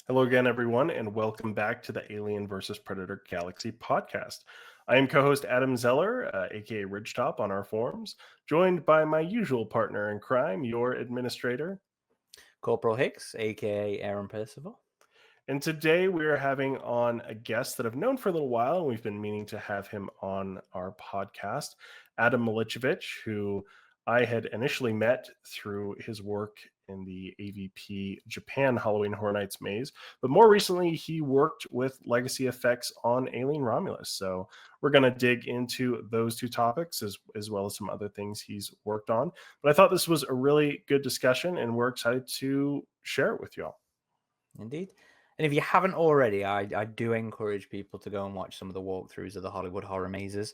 Hello again, everyone, and welcome back to the Alien versus Predator Galaxy podcast. I am co host Adam Zeller, aka Ridgetop, on our forums, joined by my usual partner in crime, your administrator. Corporal Hicks, aka Aaron Percival. And today we are having on a guest that I've known for a little while, and we've been meaning to have him on our podcast, Adam Milicevic, who I had initially met through his work in the AvP Japan Halloween Horror Nights maze. But more recently, he worked with Legacy Effects on Alien Romulus. So we're going to dig into those two topics as well as some other things he's worked on. But I thought this was a really good discussion, and we're excited to share it with y'all. Indeed. And if you haven't already, I do encourage people to go and watch some of the walkthroughs of the Hollywood horror mazes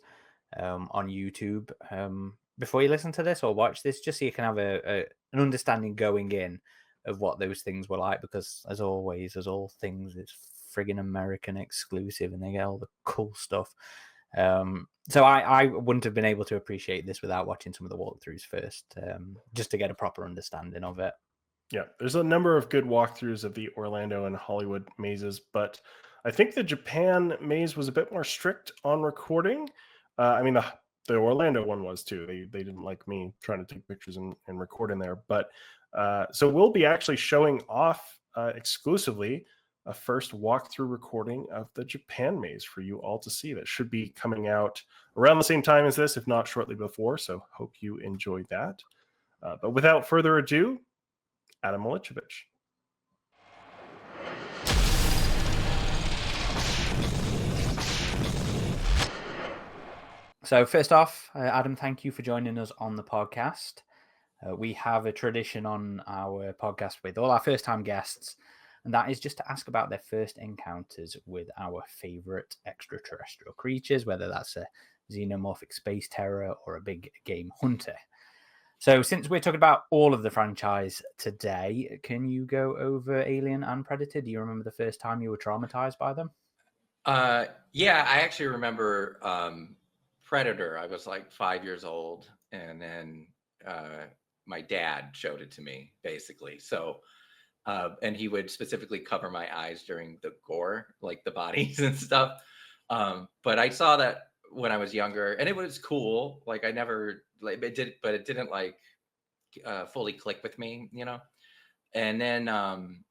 on YouTube before you listen to this or watch this, just so you can have an understanding going in of what those things were like. Because as always, as all things, it's friggin' American exclusive, and they get all the cool stuff. So I wouldn't have been able to appreciate this without watching some of the walkthroughs first, just to get a proper understanding of it. Yeah, there's a number of good walkthroughs of the Orlando and Hollywood mazes, but I think the Japan maze was a bit more strict on recording. The Orlando one was too. They didn't like me trying to take pictures and record in there. But so we'll be actually showing off exclusively a first walkthrough recording of the Japan maze for you all to see. That should be coming out around the same time as this, if not shortly before. So hope you enjoy that. But without further ado, Adam Milicevic. So first off, Adam, thank you for joining us on the podcast. We have a tradition on our podcast with all our first-time guests, and that is just to ask about their first encounters with our favorite extraterrestrial creatures, whether that's a xenomorphic space terror or a big game hunter. So since we're talking about all of the franchise today, can you go over Alien and Predator? Do you remember the first time you were traumatized by them? Yeah, I actually remember Predator. I was like 5 years old, and then my dad showed it to me, basically. So, and he would specifically cover my eyes during the gore, like the bodies and stuff. But I saw that when I was younger, and it was cool. Like I never like it did, but it didn't like fully click with me, you know. And then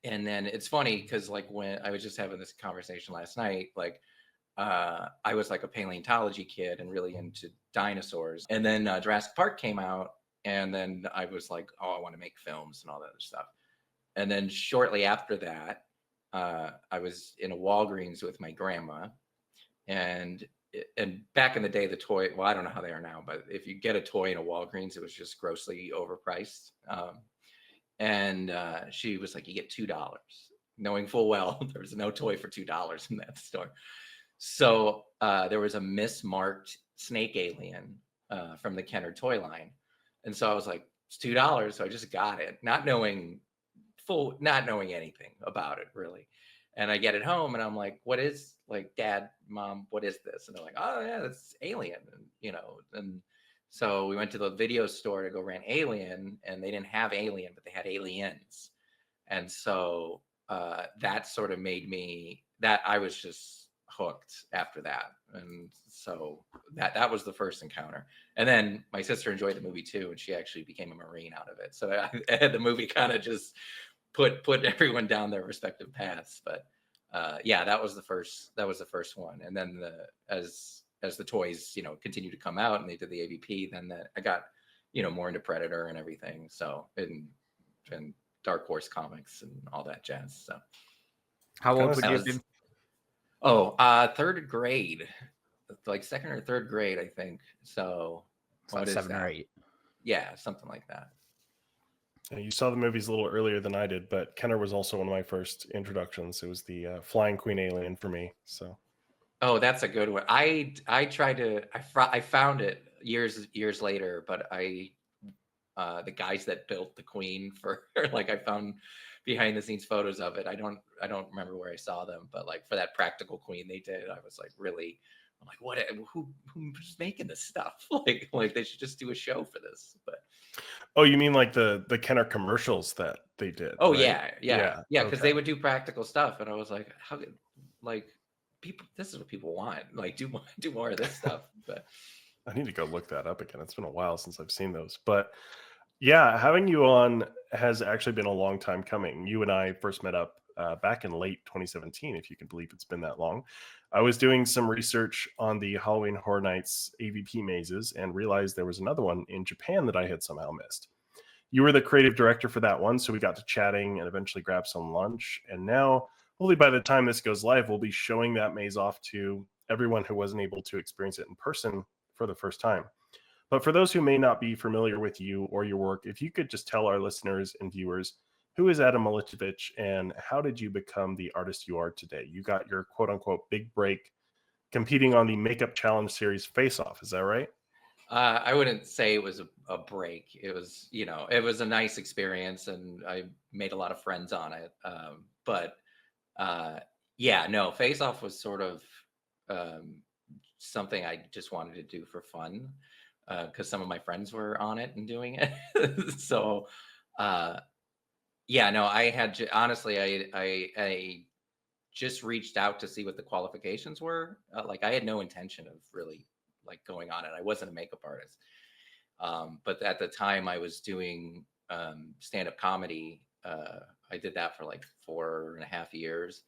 it's funny because like when I was just having this conversation last night, like I was like a paleontology kid and really into dinosaurs. And then Jurassic Park came out, and then I was like, oh, I want to make films and all that other stuff. And then shortly after that, I was in a Walgreens with my grandma, and back in the day, the toy, well, I don't know how they are now, but if you get a toy in a Walgreens, it was just grossly overpriced. And she was like, you get $2, knowing full well there was no toy for $2 in that store. So there was a mismarked snake alien from the Kenner toy line. And so I was like, it's $2. So I just got it, not knowing anything about it really. And I get it home and I'm like, what is, like, Dad, Mom, what is this? And they're like, oh yeah, that's Alien. And, you know, and so we went to the video store to go rent Alien, and they didn't have Alien, but they had Aliens. And so that sort of made me, that I was just hooked after that. And so that was the first encounter. And then my sister enjoyed the movie too, and she actually became a Marine out of it. So the movie kind of just put everyone down their respective paths. But yeah, that was the first one. And then as the toys, you know, continued to come out and they did the AvP, then I got, you know, more into Predator and everything. So and Dark Horse comics and all that jazz. So how old would you have been? Oh, third grade, like second or third grade, I think. So Like 7 or 8. Yeah, something like that. You saw the movies a little earlier than I did, but Kenner was also one of my first introductions. It was the Flying Queen Alien for me. So, oh, that's a good one. I tried to I found it years later, but the guys that built the Queen for like I found behind the scenes photos of it. I don't remember where I saw them, but like for that practical Queen they did, I was like really I'm like, what? Who's making this stuff? Like they should just do a show for this. But Oh, you mean like the Kenner commercials that they did? oh right? yeah, because Okay. they would do practical stuff, and I was like, how could like people? This is what people want. Like do more of this stuff. But I need to go look that up again. It's been a while since I've seen those. But yeah, having you on has actually been a long time coming. You and I first met up back in late 2017, if you can believe it's been that long. I was doing some research on the Halloween Horror Nights AvP mazes and realized there was another one in Japan that I had somehow missed. You were the creative director for that one, so we got to chatting and eventually grabbed some lunch. And now, hopefully by the time this goes live, we'll be showing that maze off to everyone who wasn't able to experience it in person for the first time. But for those who may not be familiar with you or your work, if you could just tell our listeners and viewers, who is Adam Milicevic and how did you become the artist you are today? You got your quote unquote big break competing on the Makeup Challenge series Face Off. Is that right? I wouldn't say it was a break. It was, it was a nice experience, and I made a lot of friends on it. But yeah, no, Face Off was sort of something I just wanted to do for fun because some of my friends were on it and doing it. So yeah, no, I had honestly, I just reached out to see what the qualifications were. Like I had no intention of really like going on it. I wasn't a makeup artist. But at the time I was doing stand-up comedy. I did that for like 4.5 years.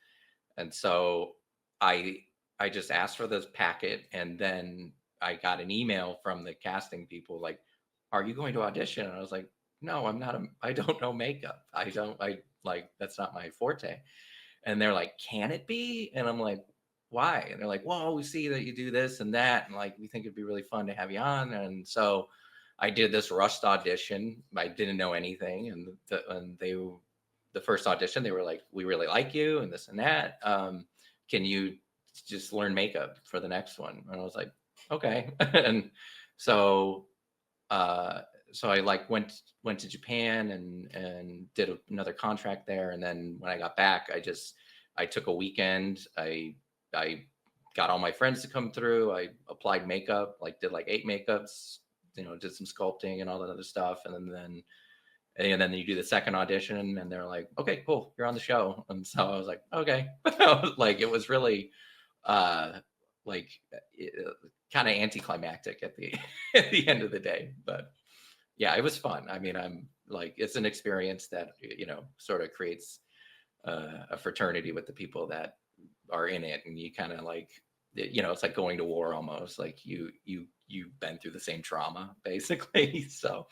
And so I just asked for this packet, and then I got an email from the casting people like, are you going to audition? And I was like, no, I'm not. I don't know makeup. I like, that's not my forte. And they're like, can it be? And I'm like, why? And they're like, well, we see that you do this and that, and like we think it'd be really fun to have you on. And so I did this rushed audition. I didn't know anything, and the first audition they were like, we really like you and this and that. Can you just learn makeup for the next one? And I was like, okay. And so so I like went to Japan and did another contract there. And then when I got back, I took a weekend. I got all my friends to come through. I applied makeup, like did like 8 makeups, did some sculpting and all that other stuff. And then you do the second audition and they're like, okay, cool, you're on the show. And so I was like, okay. Like it was really like kind of anticlimactic at the at the end of the day. But yeah, it was fun. I mean, I'm like, it's an experience that, sort of creates a fraternity with the people that are in it. And you kind of like, it's like going to war almost. Like you've been through the same trauma basically. So,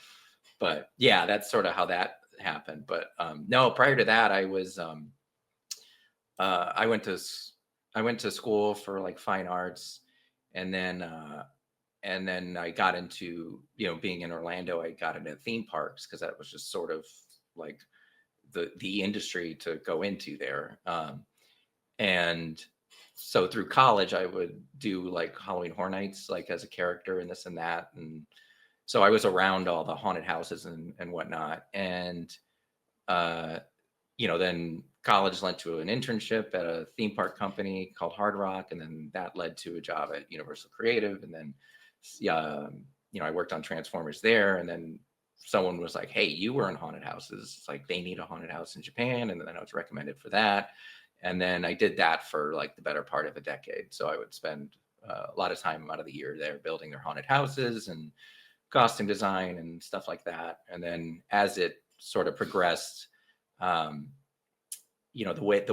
but yeah, that's sort of how that happened. But no, prior to that, I was I went to school for like fine arts, and then I got into, being in Orlando, I got into theme parks because that was just sort of like the industry to go into there. And so through college, I would do like Halloween Horror Nights, like as a character and this and that. And so I was around all the haunted houses and whatnot. And, then college led to an internship at a theme park company called Hard Rock. And then that led to a job at Universal Creative. And then, I worked on Transformers there. And then someone was like, hey, you were in haunted houses. It's like, they need a haunted house in Japan. And then I was recommended for that. And then I did that for like the better part of a decade. So I would spend a lot of time out of the year there building their haunted houses and costume design and stuff like that. And then as it sort of progressed, the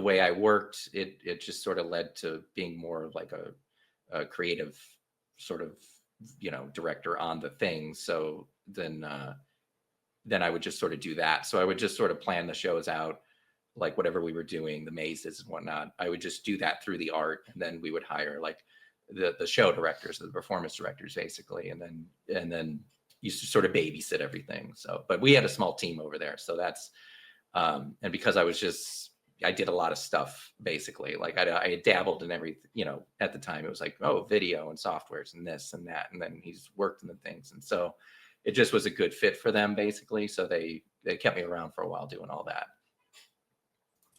way I worked, it just sort of led to being more like a creative sort of, director on the thing. So then I would just sort of do that. So I would just sort of plan the shows out, like whatever we were doing, the mazes and whatnot. I would just do that through the art, and then we would hire like the show directors, the performance directors, basically, and then used to sort of babysit everything. So, but we had a small team over there, so that's and because I did a lot of stuff basically. Like I dabbled in everything. At the time it was like, oh, video and softwares and this and that, and then he's worked in the things, and so it just was a good fit for them basically. So they kept me around for a while doing all that.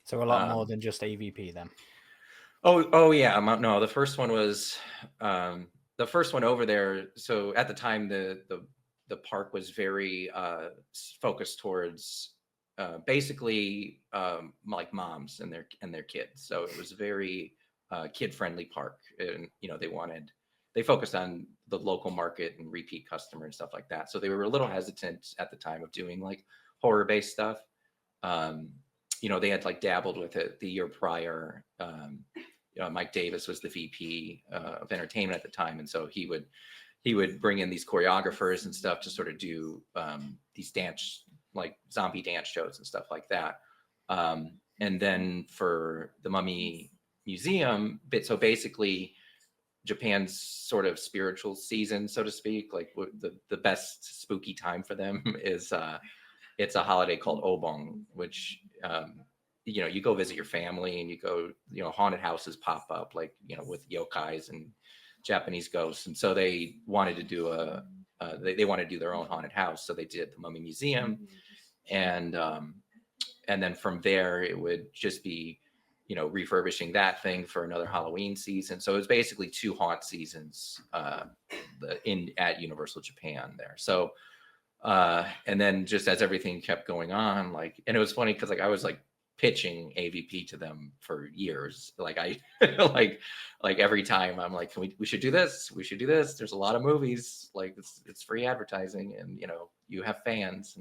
So a lot more than just AvP then. Oh yeah. No, the first one was the first one over there. So at the time, the park was very focused towards basically like moms and their kids. So it was a very kid friendly park, and they focused on the local market and repeat customer and stuff like that. So they were a little hesitant at the time of doing like horror based stuff. Um, they had like dabbled with it the year prior. Mike Davis was the VP of entertainment at the time, and so he would bring in these choreographers and stuff to sort of do these dance, like zombie dance shows and stuff like that. And then for the Mummy Museum, so basically Japan's sort of spiritual season, so to speak, like the best spooky time for them is it's a holiday called Obon, which you go visit your family and you go, haunted houses pop up, like with yokais and Japanese ghosts, and so they wanted to do they wanted to do their own haunted house, so they did the Mummy Museum, and then from there it would just be refurbishing that thing for another Halloween season. So it was basically 2 haunt seasons at Universal Japan there. So and then just as everything kept going on, like, and it was funny because like I was like pitching AvP to them for years. Like I like every time I'm like, we should do this, we should do this. There's a lot of movies, like it's free advertising, and you have fans,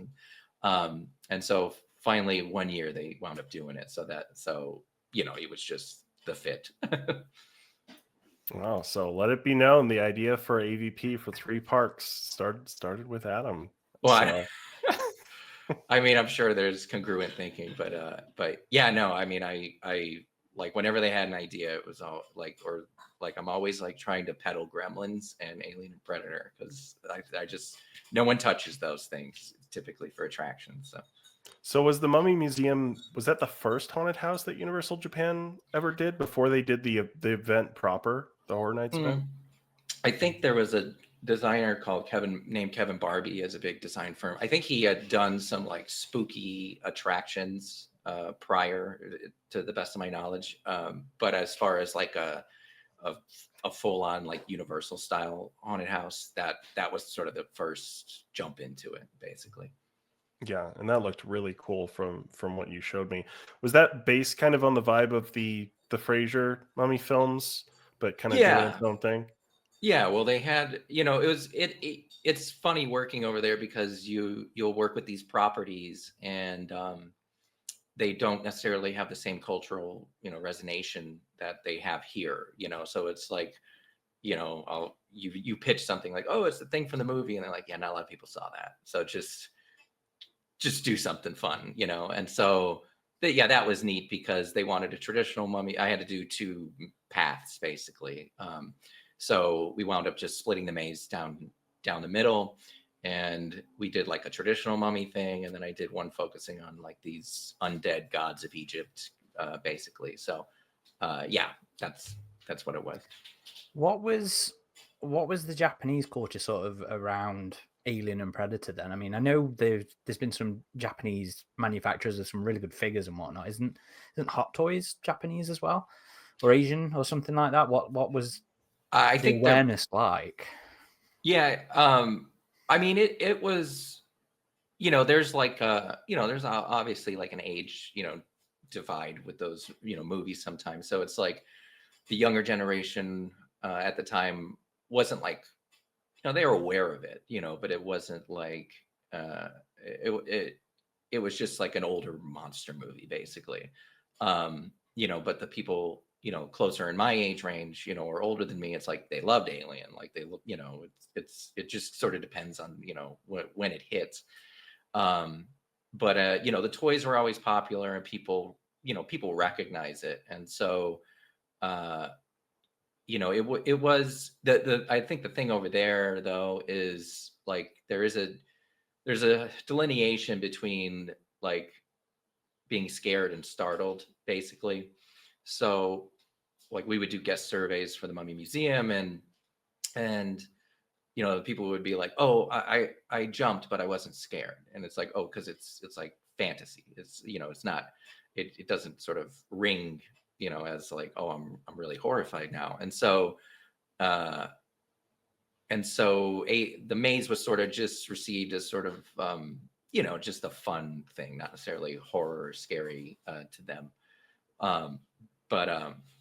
and so finally one year they wound up doing it. So it was just the fit. Wow. So let it be known, the idea for AvP for 3 parks started with Adam. Well, I mean, I'm sure there's congruent thinking, but yeah, no, I mean, I like whenever they had an idea, it was all like, or like, I'm always like trying to peddle Gremlins and Alien and Predator, because I just, no one touches those things typically for attractions. So was the Mummy Museum, was that the first haunted house that Universal Japan ever did before they did the event proper, the Horror Nights event? I think there was a designer named Kevin Barbie as a big design firm. I think he had done some like spooky attractions prior, to the best of my knowledge. But as far as like a full on like Universal style haunted house, that was sort of the first jump into it, basically. Yeah, and that looked really cool from what you showed me. Was that based kind of on the vibe of the Fraser Mummy films, but kind of doing its own thing? Yeah, well, they had, it's funny working over there because you'll work with these properties, and they don't necessarily have the same cultural, resonation that they have here, so it's like, you pitch something like, oh, it's the thing from the movie, and they're like, yeah, not a lot of people saw that, so just do something fun, and so that was neat because they wanted a traditional mummy. I had to do 2 paths basically. So we wound up just splitting the maze down the middle, and we did like a traditional mummy thing, and then I did one focusing on like these undead gods of Egypt, basically. So that's what it was. What was the Japanese culture sort of around Alien and Predator then? I mean, I know there's been some Japanese manufacturers of some really good figures and whatnot. Isn't Hot Toys Japanese as well, or Asian or something like that? What was I the think awareness like? Yeah, I mean, it was, there's like there's obviously like an age divide with those movies sometimes. So it's like the younger generation at the time wasn't like, they were aware of it, but it wasn't like it was just like an older monster movie basically. But the people closer in my age range, or older than me, it's like they loved Alien. Like they, it just sort of depends on when it hits. But the toys were always popular, and people recognize it, and so it was I think the thing over there though is like there's a delineation between like being scared and startled, basically. So like we would do guest surveys for the Mummy Museum, and people would be like, oh, I jumped but I wasn't scared, and it's like, oh, because it's like fantasy. It's it's not, it doesn't sort of ring you know, as like, oh, I'm really horrified now. And so the maze was sort of just received as sort of you know, just a fun thing, not necessarily horror or scary to them.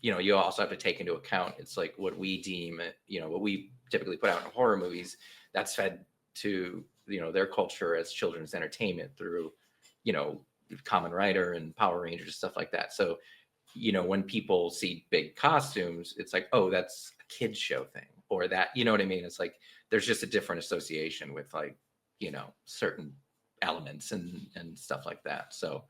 You know, you also have to take into account, it's like what we deem, you know, what we typically put out in horror movies, that's fed to, you know, their culture as children's entertainment through, you know, Kamen Rider and Power Rangers, stuff like that. So, you know, when people see big costumes, it's like, oh, that's a kid's show thing, or that, you know what I mean? It's like, there's just a different association with, like, you know, certain elements and stuff like that. So,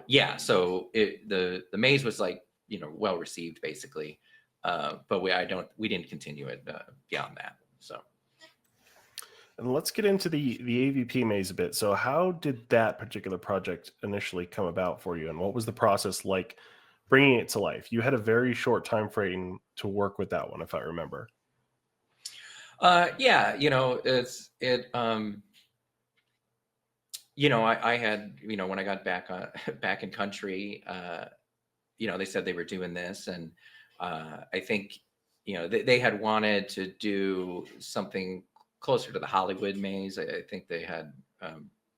yeah, so the maze was, like, you know, well received basically. But we didn't continue it beyond that. So. And let's get into the AvP maze a bit. So how did that particular project initially come about for you, and what was the process like bringing it to life? You had a very short time frame to work with that one, if I remember. Yeah, you know, you know, I had, you know, when I got back back in country, you know, they said they were doing this, and I think, you know, they had wanted to do something closer to the Hollywood maze. I think they had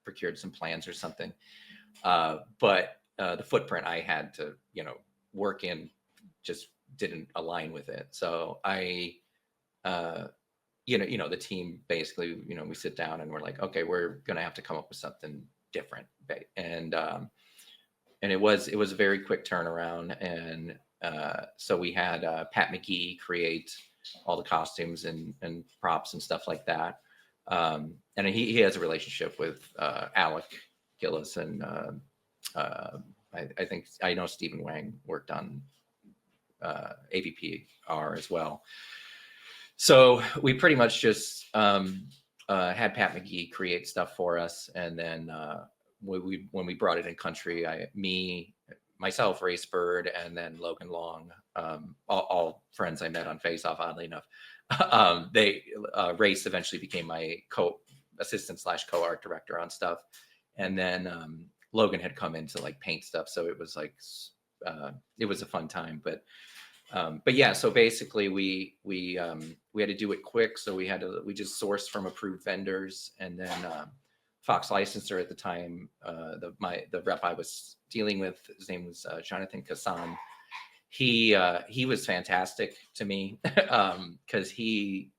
procured some plans or something, but the footprint I had to, you know, work in just didn't align with it. So you know, the team basically, you know, we sit down and we're like, okay, we're gonna have to come up with something different, and it was a very quick turnaround, and so we had Pat McGee create all the costumes and props and stuff like that, and he has a relationship with Alec Gillis, and I think I know Stephen Wang worked on AvPR as well. So we pretty much just had Pat McGee create stuff for us, and then when we brought it in country, myself, Racebird, and then Logan Long, all friends I met on Face Off, oddly enough. Race eventually became my co-assistant / co-art director on stuff, and then Logan had come in to, like, paint stuff, so it was like it was a fun time. But yeah, so basically we had to do it quick, so we just sourced from approved vendors, and then Fox licensor at the time, the rep I was dealing with, his name was Jonathan Kassan. He was fantastic to me, because he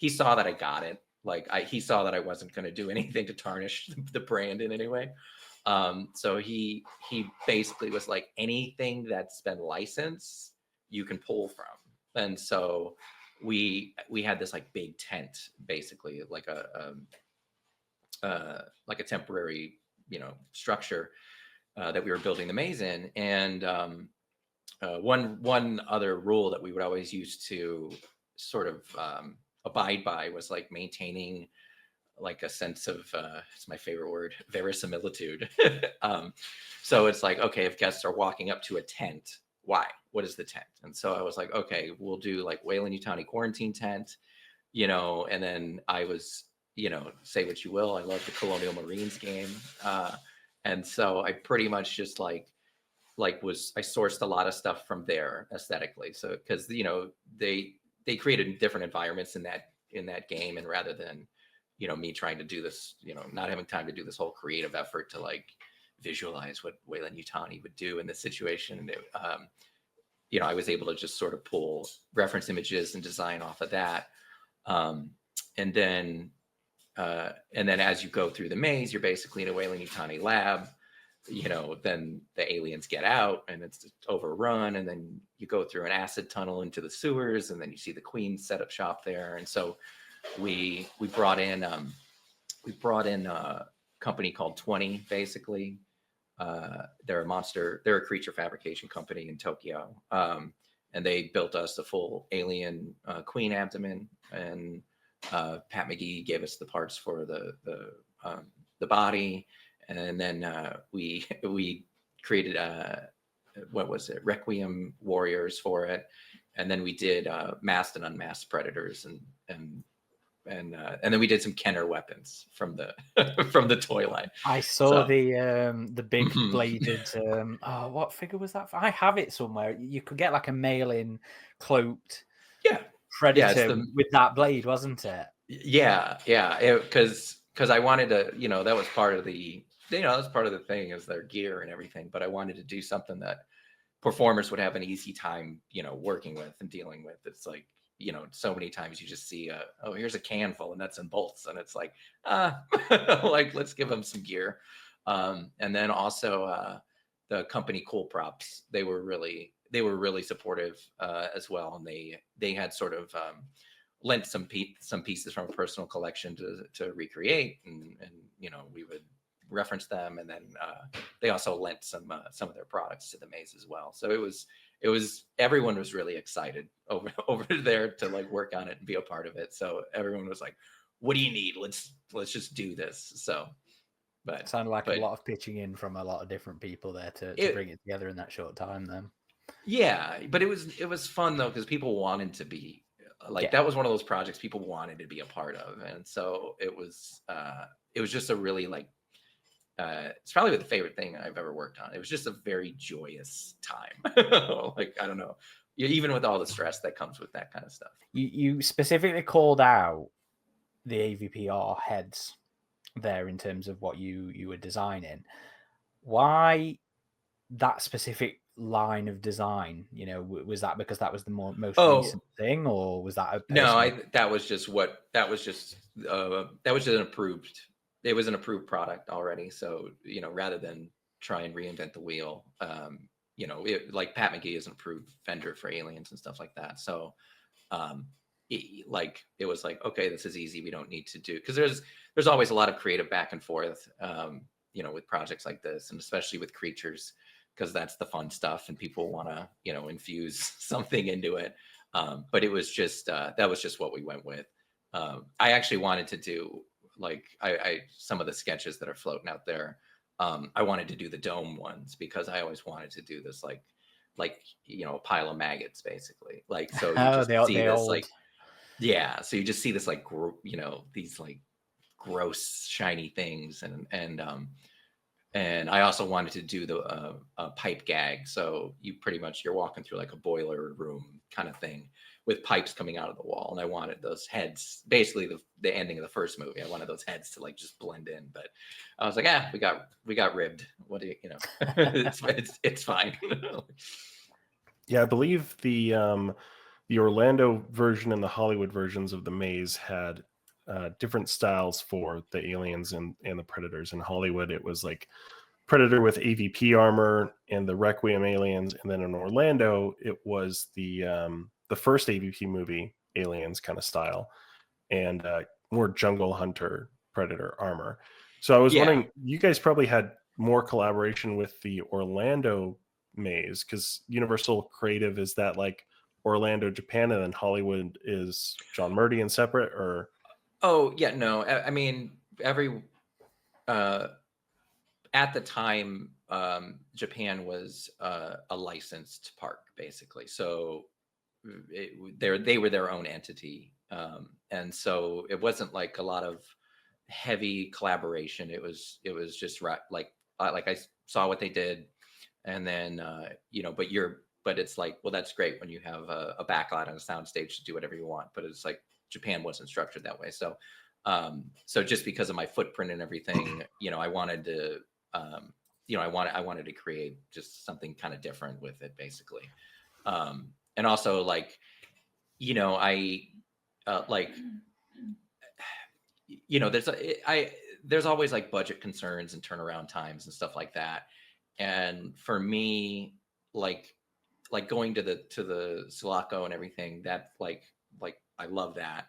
saw that I got it. Like, he saw that I wasn't going to do anything to tarnish the brand in any way. So he basically was like, anything that's been licensed, you can pull from. And so we had this, like, big tent, basically like a temporary, you know, structure that we were building the maze in. And one other rule that we would always use to sort of abide by was, like, maintaining, like, a sense of it's my favorite word, verisimilitude. So it's like, okay, if guests are walking up to a tent, why? What is the tent? And so I was like, okay, we'll do, like, Weyland-Yutani quarantine tent, you know. And then I was, you know, say what you will, I love the Colonial Marines game, and so I pretty much just I sourced a lot of stuff from there aesthetically. So, because, you know, they created different environments in that game, and rather than, you know, me trying to do this, you know, not having time to do this whole creative effort to, like, visualize what Weyland-Yutani would do in this situation, and you know, I was able to just sort of pull reference images and design off of that, and then as you go through the maze, you're basically in a Weyland-Yutani lab. You know, then the aliens get out and it's overrun, and then you go through an acid tunnel into the sewers, and then you see the Queen set up shop there. And so we brought in a company called 20, basically. They're a creature fabrication company in Tokyo, and they built us a full alien Queen abdomen, and Pat McGee gave us the parts for the body. And then we created what was it, Requiem warriors for it, and then we did masked and unmasked predators, and and then we did some Kenner weapons from the from the toy line. I saw So, the big bladed. Oh, what figure was that? I have it somewhere. You could get like a mail-in cloaked yeah, Predator it's with that blade, wasn't it? yeah, because I wanted to, that was part of the, that's part of the thing is their gear and everything. But I wanted to do something that performers would have an easy time, working with and dealing with. It's like, so many times you just see, oh, here's a can full of nuts and bolts, and it's like, like let's give them some gear. And then also the company Cool Props, they were really supportive as well, and they had sort of lent some pieces from a personal collection to recreate, and we would reference them, and then they also lent some of their products to the maze as well. So it was everyone was really excited over there to like work on it and be a part of it. So everyone was like, what do you need? Let's just do this. So but sounded like a lot of pitching in from a lot of different people there to bring it together in that short time then. Yeah, but it was fun though, because people wanted to be like, that was one of those projects people wanted to be a part of, and so it was just a really like it's probably the favorite thing I've ever worked on. It was just a very joyous time. Like, I don't know, even with all the stress that comes with that kind of stuff. You specifically called out the AvPR heads there in terms of what you were designing. Why that specific line of design? Was that because that was the most recent thing, or was that that was just an approved. It was an approved product already. So rather than try and reinvent the wheel, like Pat McGee is an approved vendor for aliens and stuff like that. So it was like, okay, this is easy. We don't need to do, because there's always a lot of creative back and forth, with projects like this, and especially with creatures, because that's the fun stuff and people want to, infuse something into it. But it was just, that was just what we went with. I actually wanted to do like, I some of the sketches that are floating out there. I wanted to do the dome ones because I always wanted to do this, like a pile of maggots, basically. Like, so you just see this like, yeah. So you just see this like, these like gross shiny things, and I also wanted to do the pipe gag. So you're walking through like a boiler room kind of thing with pipes coming out of the wall. And I wanted those heads, basically the ending of the first movie. I wanted those heads to like just blend in. But I was like, we got ribbed. What do you it's fine. Yeah, I believe the Orlando version and the Hollywood versions of the maze had different styles for the aliens and the predators. In Hollywood, it was like Predator with AvP armor and the Requiem aliens, and then in Orlando, it was the first AvP movie, Aliens kind of style, and more jungle hunter predator armor. So I was wondering, you guys probably had more collaboration with the Orlando maze, because Universal Creative, is that like Orlando, Japan, and then Hollywood is John Murdy and separate, or? Oh yeah, no. I mean, at the time, Japan was a licensed park, basically. So they were their own entity, and so it wasn't like a lot of heavy collaboration. It was just like I saw what they did, and then but it's like, well, that's great when you have a backlight on a soundstage to do whatever you want, but it's like Japan wasn't structured that way. So so just because of my footprint and everything, I wanted to I wanted to create just something kind of different with it, basically. And also like, I like, there's always like budget concerns and turnaround times and stuff like that. And for me, like going to the Sulaco and everything, that like I love that.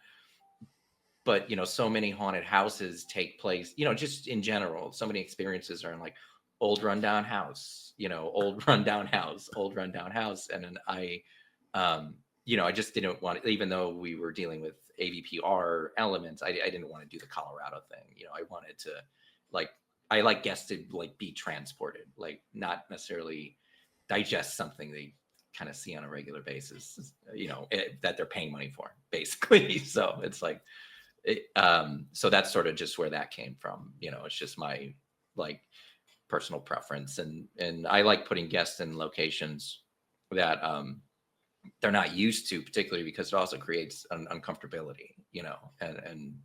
But so many haunted houses take place, just in general, so many experiences are in like old rundown house, old rundown house. And then I just didn't want to, even though we were dealing with AvPR elements, I didn't want to do the Colorado thing. I wanted to I like guests to like be transported, like not necessarily digest something they kind of see on a regular basis, that they're paying money for, basically. So it's like, So that's sort of just where that came from. It's just my like personal preference, and I like putting guests in locations that they're not used to, particularly because it also creates an uncomfortability, and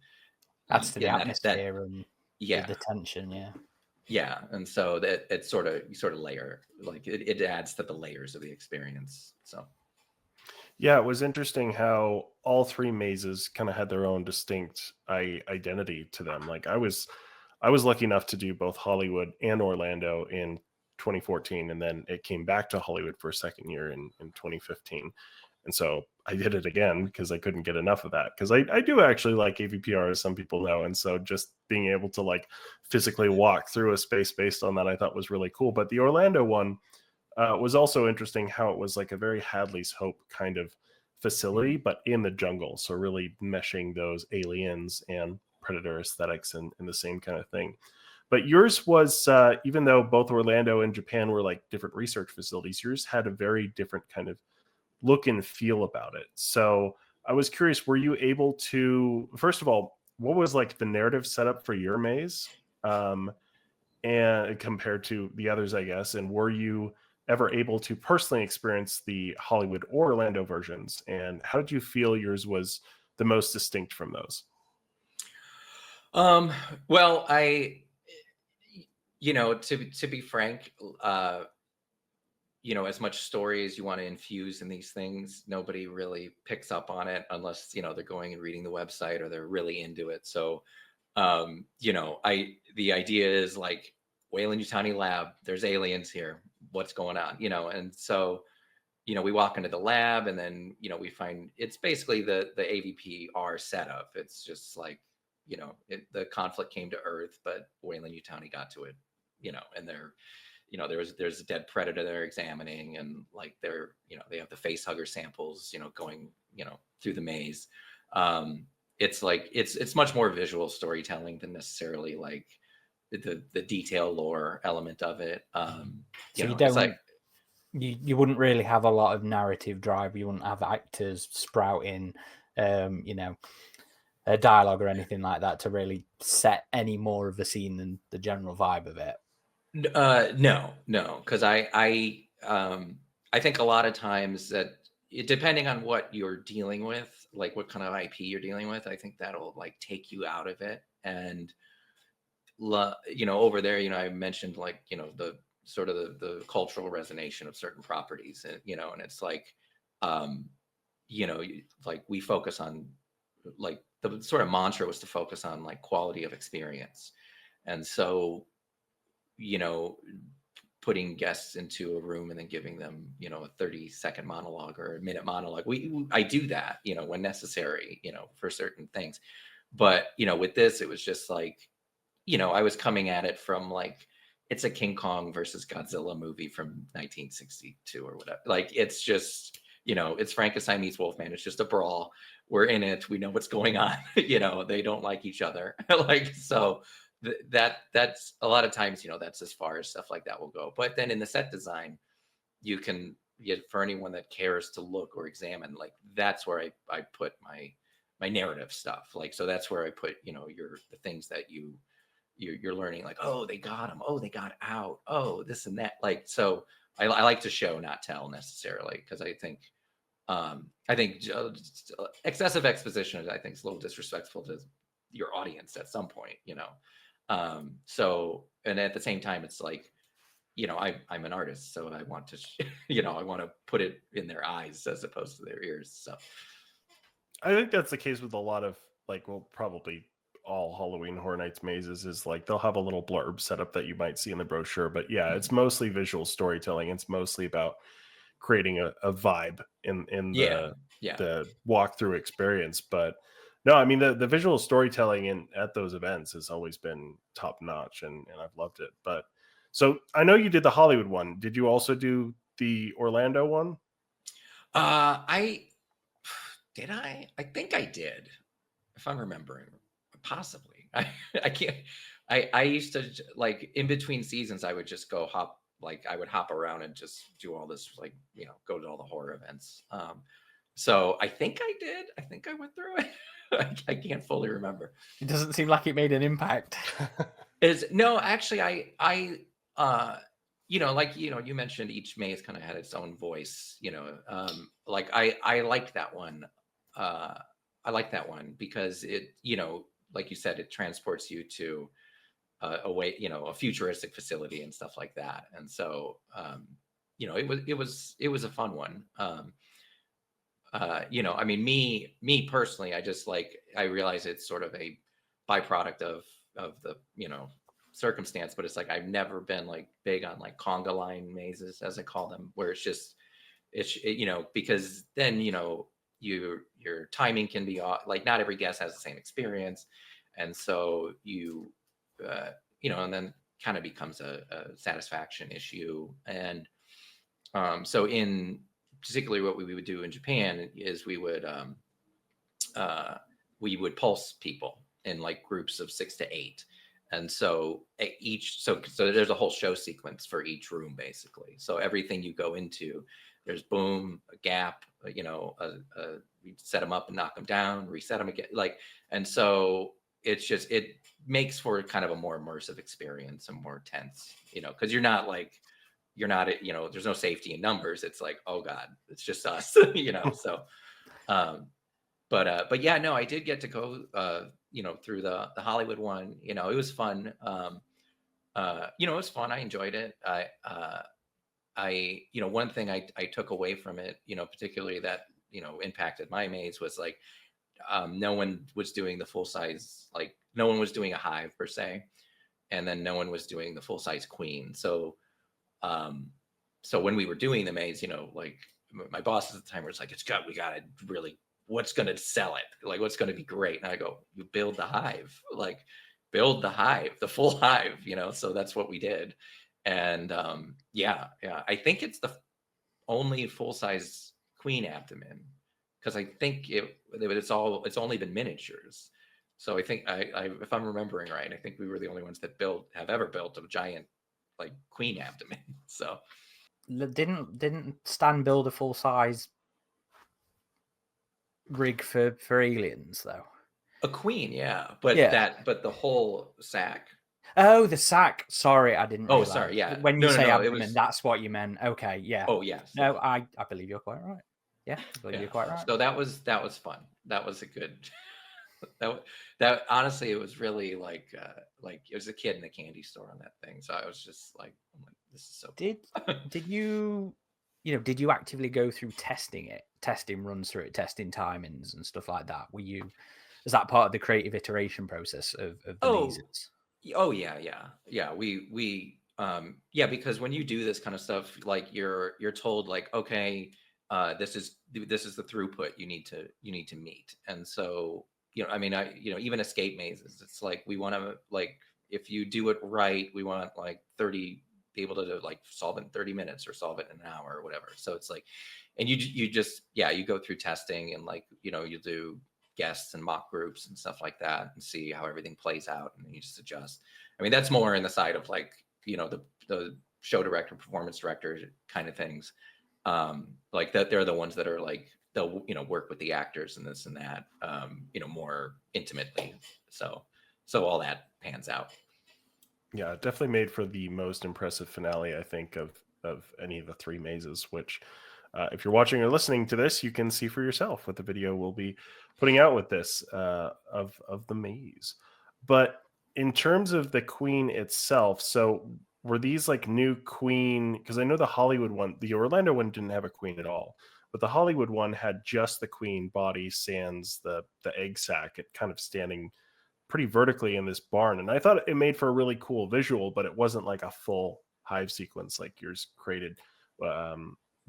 Adds to the that atmosphere and yeah. the tension, yeah. Yeah, and so that it's you sort of layer, like it adds to the layers of the experience. So Yeah, it was interesting how all three mazes kind of had their own distinct identity to them. Like I was lucky enough to do both Hollywood and Orlando in 2014, and then it came back to Hollywood for a second year in 2015. And so I did it again because I couldn't get enough of that. Because I do actually like AVPR, as some people know. And so just being able to like physically walk through a space based on that, I thought was really cool. But the Orlando one was also interesting how it was like a very Hadley's Hope kind of facility, but in the jungle. So really meshing those aliens and predator aesthetics and the same kind of thing. But yours was, even though both Orlando and Japan were like different research facilities, yours had a very different kind of look and feel about it. So I was curious, were you able to, first of all, what was like the narrative setup for your maze, and compared to the others, I guess, and were you ever able to personally experience the Hollywood or Orlando versions, and how did you feel yours was the most distinct from those? Well, to be frank, as much story as you want to infuse in these things, nobody really picks up on it unless, they're going and reading the website or they're really into it. So, the idea is like Weyland-Yutani lab, there's aliens here. What's going on? And so, we walk into the lab and then, we find it's basically the AVPR setup. It's just like, the conflict came to Earth, but Weyland-Yutani got to it, and they're, there's a dead predator they're examining, and like they have the face hugger samples, going, through the maze. It's like it's much more visual storytelling than necessarily like the detail lore element of it. So you it's like you wouldn't really have a lot of narrative drive. You wouldn't have actors sprouting, a dialogue or anything like that to really set any more of the scene than the general vibe of it. no, because I think a lot of times that depending on what you're dealing with, like what kind of IP you're dealing with, I think that'll like take you out of it. And over there, I mentioned like the sort of the cultural resonation of certain properties, and and it's like like we focus on, like the sort of mantra was to focus on like quality of experience. And so putting guests into a room and then giving them a 30-second monologue or a minute monologue, I do that when necessary, for certain things. But with this, it was just like I was coming at it from like, it's a King Kong versus Godzilla movie from 1962 or whatever. Like, it's just, it's Frankenstein meets Wolfman. It's just a brawl. We're in it. We know what's going on. They don't like each other. Like, so that's a lot of times, that's as far as stuff like that will go. But then in the set design, you can, for anyone that cares to look or examine, like that's where I put my narrative stuff. Like, so that's where I put, the things that you're learning, like, oh, they got him, oh, they got out, oh, this and that. Like, so I like to show, not tell necessarily, because I think excessive exposition, I think, is a little disrespectful to your audience at some point, so, and at the same time, it's like, I'm an artist, so I want to I want to put it in their eyes as opposed to their ears. So I think that's the case with a lot of like, well, probably all Halloween Horror Nights mazes is like they'll have a little blurb setup that you might see in the brochure, but yeah, it's mostly visual storytelling. It's mostly about creating a vibe in the walkthrough experience. But no, I mean the visual storytelling at those events has always been top notch, and I've loved it. But so I know you did the Hollywood one. Did you also do the Orlando one? I think I did, if I'm remembering, possibly. I can't. I used to, like, in between seasons, I would just go I would hop around and just do all this, like, go to all the horror events. So I think I did. I think I went through it. I can't fully remember. It doesn't seem like it made an impact. No, actually, like you mentioned, each maze kind of had its own voice. Like I liked that one. I like that one because it, like you said, it transports you to a futuristic facility and stuff like that. And so, it was a fun one. I mean, me personally, I realize it's sort of a byproduct of the circumstance, but it's like I've never been like big on like conga line mazes, as I call them, where because then your timing can be off. Like not every guest has the same experience, and so and then kind of becomes a satisfaction issue. And so in particularly what we would do in Japan is we would pulse people in like groups of 6 to 8. And so so there's a whole show sequence for each room, basically. So everything you go into, there's boom, a gap, we set them up and knock them down, reset them again. And so it makes for kind of a more immersive experience and more tense, because there's no safety in numbers. It's like, oh God, it's just us, so, but yeah, no, I did get to go, through the Hollywood one. It was fun. It was fun. I enjoyed it. One thing I took away from it, particularly that, impacted my maze was like, no one was doing the full size, like no one was doing a hive per se. And then no one was doing the full size queen. So when we were doing the maze, like my boss at the time was like, we got to really, what's going to sell it? Like, what's going to be great? And I go, you build the hive, the full hive, so that's what we did. And yeah. I think it's the only full size queen abdomen, because I think it's only been miniatures. So I think if I'm remembering right, I think we were the only ones that have ever built a giant like queen abdomen. So didn't Stan build a full size rig for aliens though? A queen, yeah, but the whole sack. Oh, the sack. Sorry, I didn't. Oh, sorry. Yeah. When you say abdomen, that's what you meant. Okay, yeah. Oh, yeah. No, I believe you're quite right. Yeah, I believe you're quite right. So that was fun. That was a good. that honestly, it was really like it was a kid in a candy store on that thing. So I was just like, oh my, this is so. Did you actively go through testing runs through it, testing timings and stuff like that? Is that part of the creative iteration process of the mazes? Oh yeah. We because when you do this kind of stuff, like you're told like, okay, this is the throughput you need to meet. And so even escape mazes, it's like we want to, like, if you do it right, we want like be able to like solve it in 30 minutes or solve it in an hour or whatever. So it's like, and you just you go through testing, and like you do guests and mock groups and stuff like that, and see how everything plays out, and then you just adjust. I mean, that's more in the side of like the show director, performance director kind of things, like that. They're the ones that are like, they'll work with the actors and this and that, more intimately. So all that pans out. Yeah, definitely made for the most impressive finale, I think, of any of the 3 mazes, which if you're watching or listening to this, you can see for yourself with the video we'll be putting out with this of the maze. But in terms of the queen itself, so were these like new queen? Because I know the Hollywood one, the Orlando one didn't have a queen at all, but the Hollywood one had just the queen body sans the egg sac, it kind of standing pretty vertically in this barn. And I thought it made for a really cool visual, but it wasn't like a full hive sequence like yours created.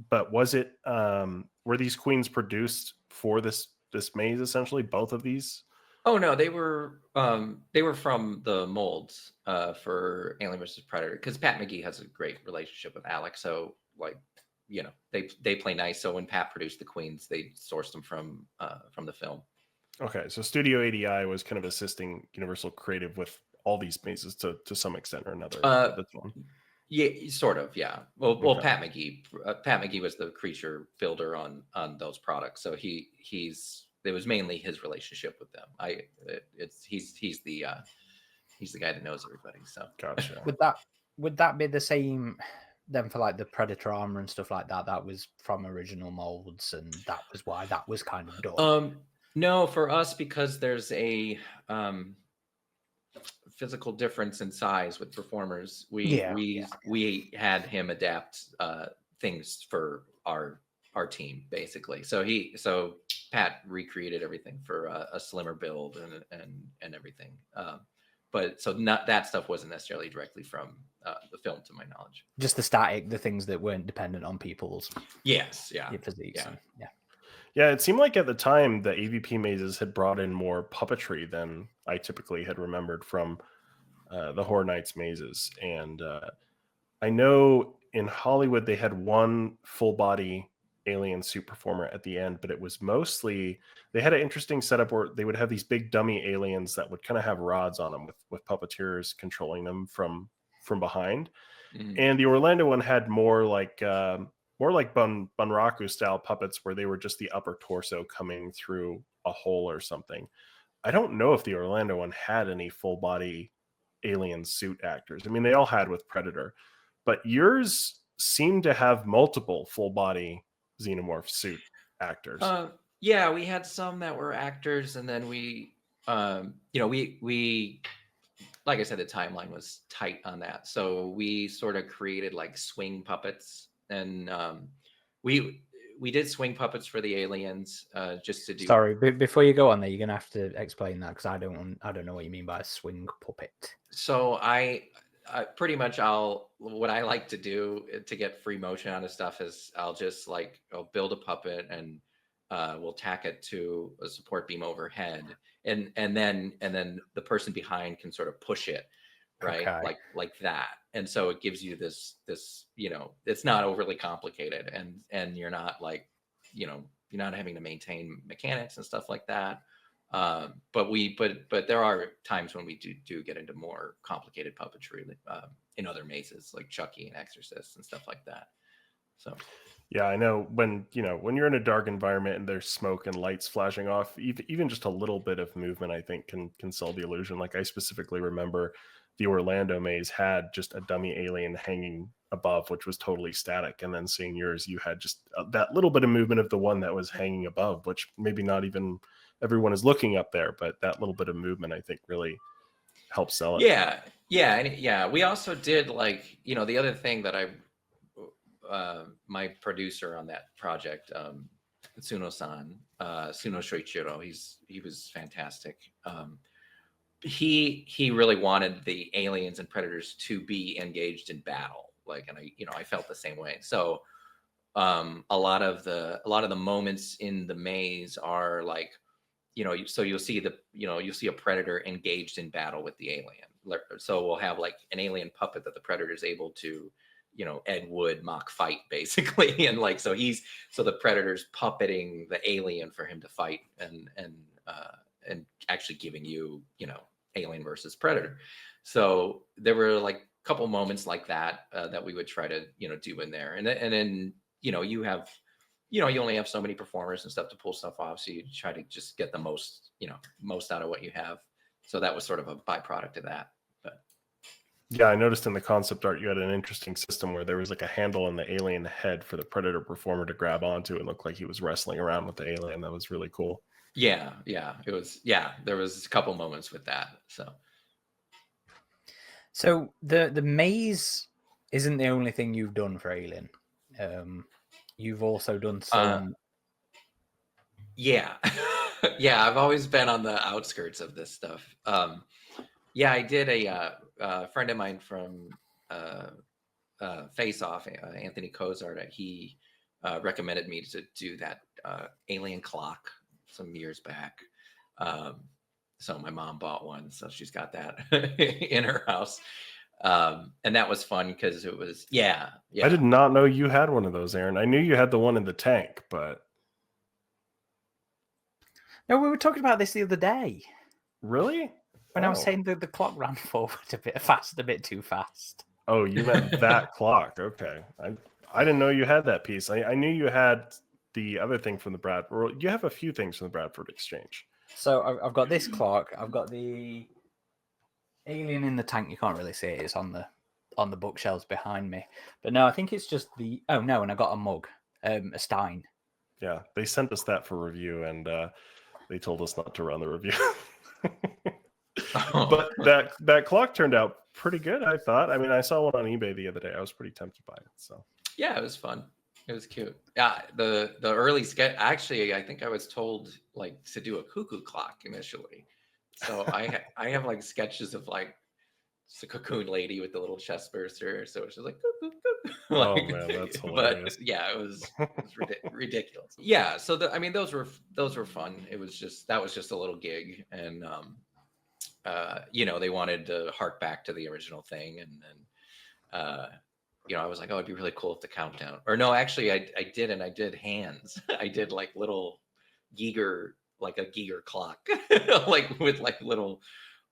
But was it, were these queens produced for this maze, essentially, both of these? Oh no, they were from the molds for Alien vs. Predator, because Pat McGee has a great relationship with Alex. So like, they play nice. So when Pat produced the queens, they sourced them from the film. Okay, so Studio ADI was kind of assisting Universal Creative with all these mazes to some extent or another. Yeah, sort of. Yeah. Well, Okay. Pat McGee was the creature builder on those products, so it was mainly his relationship with them. He's the guy that knows everybody. So Gotcha. Would that be the same then for like the Predator armor and stuff like that? That was from original molds, and that was why that was kind of done. No, for us, because there's a physical difference in size with performers. We had him adapt things for our team basically. So Pat recreated everything for a slimmer build and everything. But so not that stuff wasn't necessarily directly from the film, to my knowledge. Just the things that weren't dependent on people's physiques. Yeah, it seemed like at the time the AvP mazes had brought in more puppetry than I typically had remembered from the Horror Nights mazes. And I know in Hollywood they had one full body alien suit performer at the end, but it was mostly, they had an interesting setup where they would have these big dummy aliens that would kind of have rods on them with puppeteers controlling them from behind. And the Orlando one had more like Bunraku style puppets where they were just the upper torso coming through a hole or something. I don't know if the Orlando one had any full body alien suit actors. I mean, they all had with Predator, but yours seemed to have multiple full body xenomorph suit actors. Yeah, we had some that were actors, and then we like I said, the timeline was tight on that, so we sort of created like swing puppets, and we did swing puppets for the aliens, just to do. Sorry, before you go on there, you're gonna have to explain that because I don't know what you mean by a swing puppet. So I pretty much what I like to do to get free motion out of stuff is I'll build a puppet and we'll tack it to a support beam overhead, and then the person behind can sort of push it, right? Okay. Like that. And so it gives you this it's not overly complicated, and you're not you're not having to maintain mechanics and stuff like that. But there are times when we do get into more complicated puppetry in other mazes like Chucky and Exorcist and stuff like that. So yeah, I know when you're in a dark environment and there's smoke and lights flashing off, even just a little bit of movement, I think can sell the illusion. Like I specifically remember the Orlando maze had just a dummy alien hanging above, which was totally static. And then seeing yours, you had just that little bit of movement of the one that was hanging above, which maybe not even everyone is looking up there, but that little bit of movement, I think, really helps sell it. Yeah. We also did the other thing that my producer on that project, Tsuno-san, Tsuno Shoichiro, he was fantastic. He really wanted the aliens and predators to be engaged in battle, and I felt the same way. So a lot of the moments in the maze are so you'll see a predator engaged in battle with the alien. So we'll have an alien puppet that the predator is able to Ed Wood mock fight basically, and so the predator's puppeting the alien for him to fight, and actually giving you alien versus predator. So there were a couple moments like that that we would try to do in there, and then you have you only have so many performers and stuff to pull stuff off, so you try to just get the most out of what you have. So that was sort of a byproduct of that. But yeah, I noticed in the concept art you had an interesting system where there was a handle in the alien head for the predator performer to grab onto and look like he was wrestling around with the alien. That was really cool. Yeah, it was. Yeah, there was a couple moments with that. So the maze isn't the only thing you've done for Alien. You've also done some. Yeah, yeah. I've always been on the outskirts of this stuff. Yeah, I did a friend of mine from Face Off, Anthony Cozart. He recommended me to do that alien clock some years back. So my mom bought one, so she's got that in her house. And that was fun because it was, yeah. I did not know you had one of those, Aaron. I knew you had the one in the tank, but. No, we were talking about this the other day. Really? When I was saying that the clock ran forward a bit fast, a bit too fast. Oh, you meant that clock. Okay. I didn't know you had that piece. I knew you had the other thing from the Bradford. You have a few things from the Bradford Exchange. So I've got this clock. I've got the alien in the tank. You can't really see it. It's on the bookshelves behind me. But no, I think it's just the. Oh no, and I got a mug, a Stein. Yeah, they sent us that for review, and they told us not to run the review. But that clock turned out pretty good, I thought. I mean, I saw one on eBay the other day. I was pretty tempted by it. So yeah, it was fun. It was cute. Yeah, the early sketch. Actually, I think I was told like to do a cuckoo clock initially. So I have like sketches of like it's a cocoon lady with the little chest burster. So it's just like cuckoo, cuckoo. oh Like, man, that's hilarious. but yeah, it was ridiculous. Yeah, so I mean those were fun. It was just that was just a little gig, and you know, they wanted to hark back to the original thing, and then you know, I was like, oh, it'd be really cool if the countdown, or no, actually, I did hands. I did like little Giger, like a Giger clock, like with like little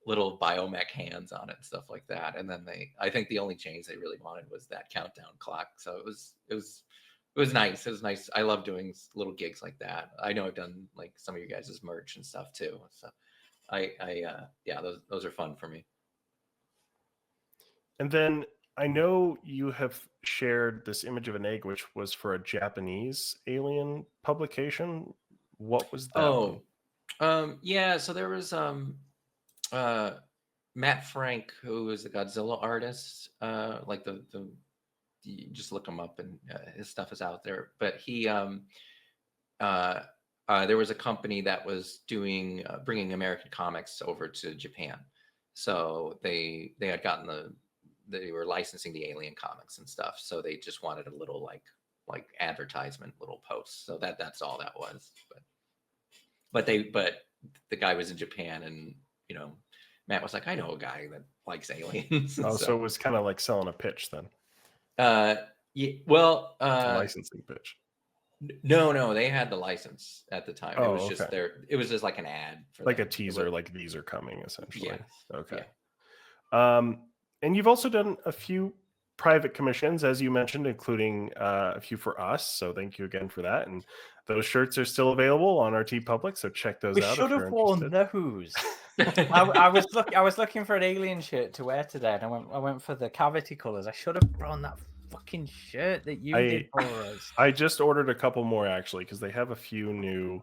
biomech hands on it and stuff like that. And then I think the only change they really wanted was that countdown clock. So it was nice. It was nice. I love doing little gigs like that. I know I've done like some of you guys' merch and stuff too. So yeah, those are fun for me. And then I know you have shared this image of an egg, which was for a Japanese alien publication. What was that one? Yeah, so there was Matt Frank, who is a Godzilla artist. Like you just look him up, and his stuff is out there. But he there was a company that was doing bringing American comics over to Japan. So they had gotten they were licensing the Alien comics and stuff. So they just wanted a little like advertisement, little posts. So that's all that was. But the guy was in Japan, and you know, Matt was like, I know a guy that likes aliens. Oh, so it was kind of like selling a pitch then. Yeah, well, it's a licensing pitch. No, they had the license at the time. Oh, it was just it was just like an ad, for like them. a teaser, like these are coming, essentially. Yes. Okay. Yeah. And you've also done a few private commissions, as you mentioned, including a few for us. So thank you again for that. And those shirts are still available on our TeePublic, so check those out. We should have worn those. I was looking for an alien shirt to wear today, and I went for the cavity colors. I should have worn that fucking shirt that you did for us. I just ordered a couple more actually, because they have a few new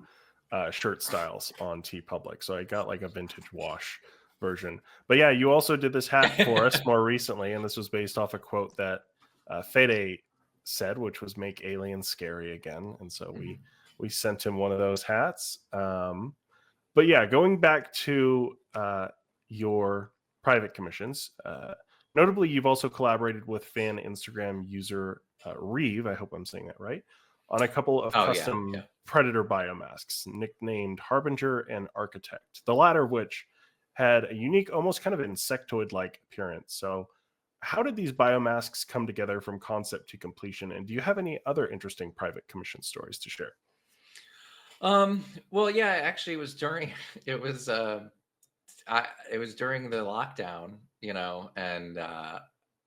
shirt styles on TeePublic. So I got like a vintage wash version. But yeah, you also did this hat for us more recently, and this was based off a quote that Fede said, which was "Make aliens scary again." And so we sent him one of those hats. But yeah, going back to your private commissions, notably, you've also collaborated with fan Instagram user Reeve, I hope I'm saying that right, on a couple of custom Predator biomasks nicknamed Harbinger and Architect, the latter of which had a unique, almost kind of insectoid-like appearance. So how did these biomasks come together from concept to completion? And do you have any other interesting private commission stories to share? Well, yeah, actually it was during the lockdown, you know, and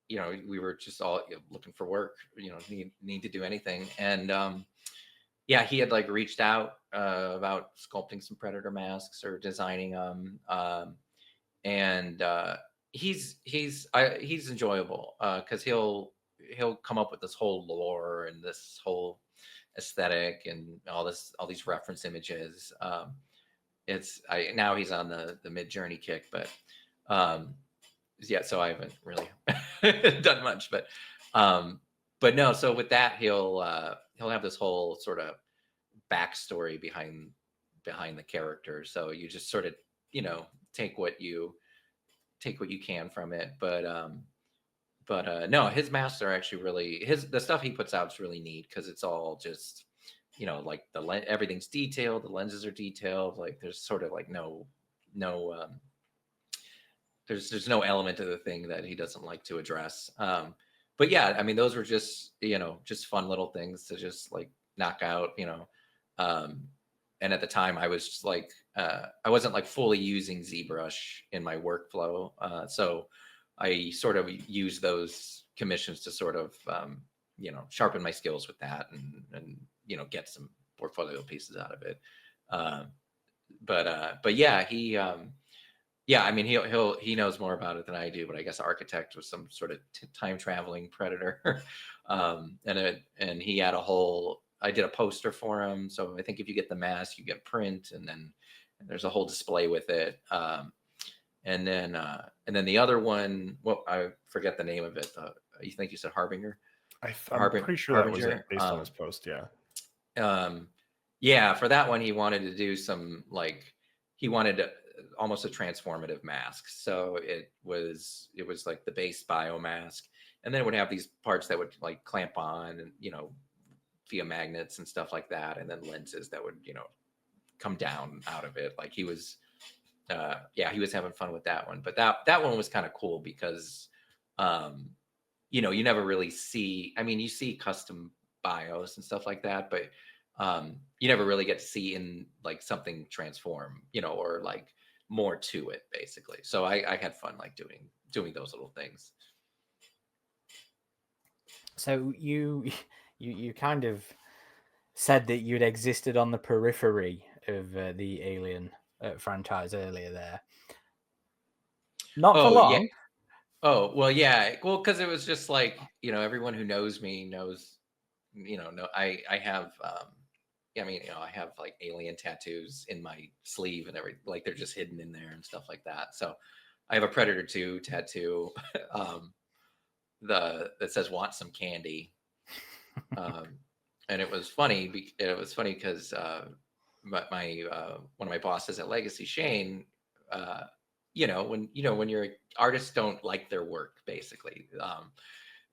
you know, we were just all looking for work, you know, need to do anything. And yeah, he had like reached out about sculpting some Predator masks or designing them. And he's enjoyable because he'll come up with this whole lore and this whole aesthetic and all these reference images. Now he's on the Mid-Journey kick, but yeah, so I haven't really done much, but no. So with that, he'll have this whole sort of backstory behind the character. So you just sort of, you know, take what you can from it. But no, his masks are actually really the stuff he puts out is really neat because it's all just, you know, like everything's detailed, the lenses are detailed. Like there's sort of like no there's no element of the thing that he doesn't like to address. But yeah, I mean, those were just, you know, just fun little things to just like knock out, you know. And at the time I was just like, I wasn't like fully using ZBrush in my workflow. So I sort of use those commissions to sort of sharpen my skills with that, and get some portfolio pieces out of it. But yeah, I mean, he knows more about it than I do, but I guess Architect was some sort of time traveling predator. And he had I did a poster for him. So I think if you get the mask, you get print, and then there's a whole display with it. And then the other one, well, I forget the name of it. You think you said Harbinger? I'm pretty sure that was it based on his post. Yeah. Yeah. For that one, he wanted to do some he wanted almost a transformative mask. So it was like the base bio mask, and then it would have these parts that would like clamp on, and via magnets and stuff like that, and then lenses that would come down out of it. Like he was having fun with that one. But that one was kind of cool because you never really see, I mean, you see custom bios and stuff like that, but you never really get to see in like something transform, or like more to it basically. So I had fun like doing those little things. So you kind of said that you'd existed on the periphery of the Alien franchise earlier there. Not for long. Yeah. Oh, well, yeah. Well, because it was just like, everyone who knows me knows, I have, I have like alien tattoos in my sleeve and everything, like they're just hidden in there and stuff like that. So I have a Predator 2 tattoo that says "Want some candy," and it was funny. Because my one of my bosses at Legacy, Shane, when you're artists don't like their work basically.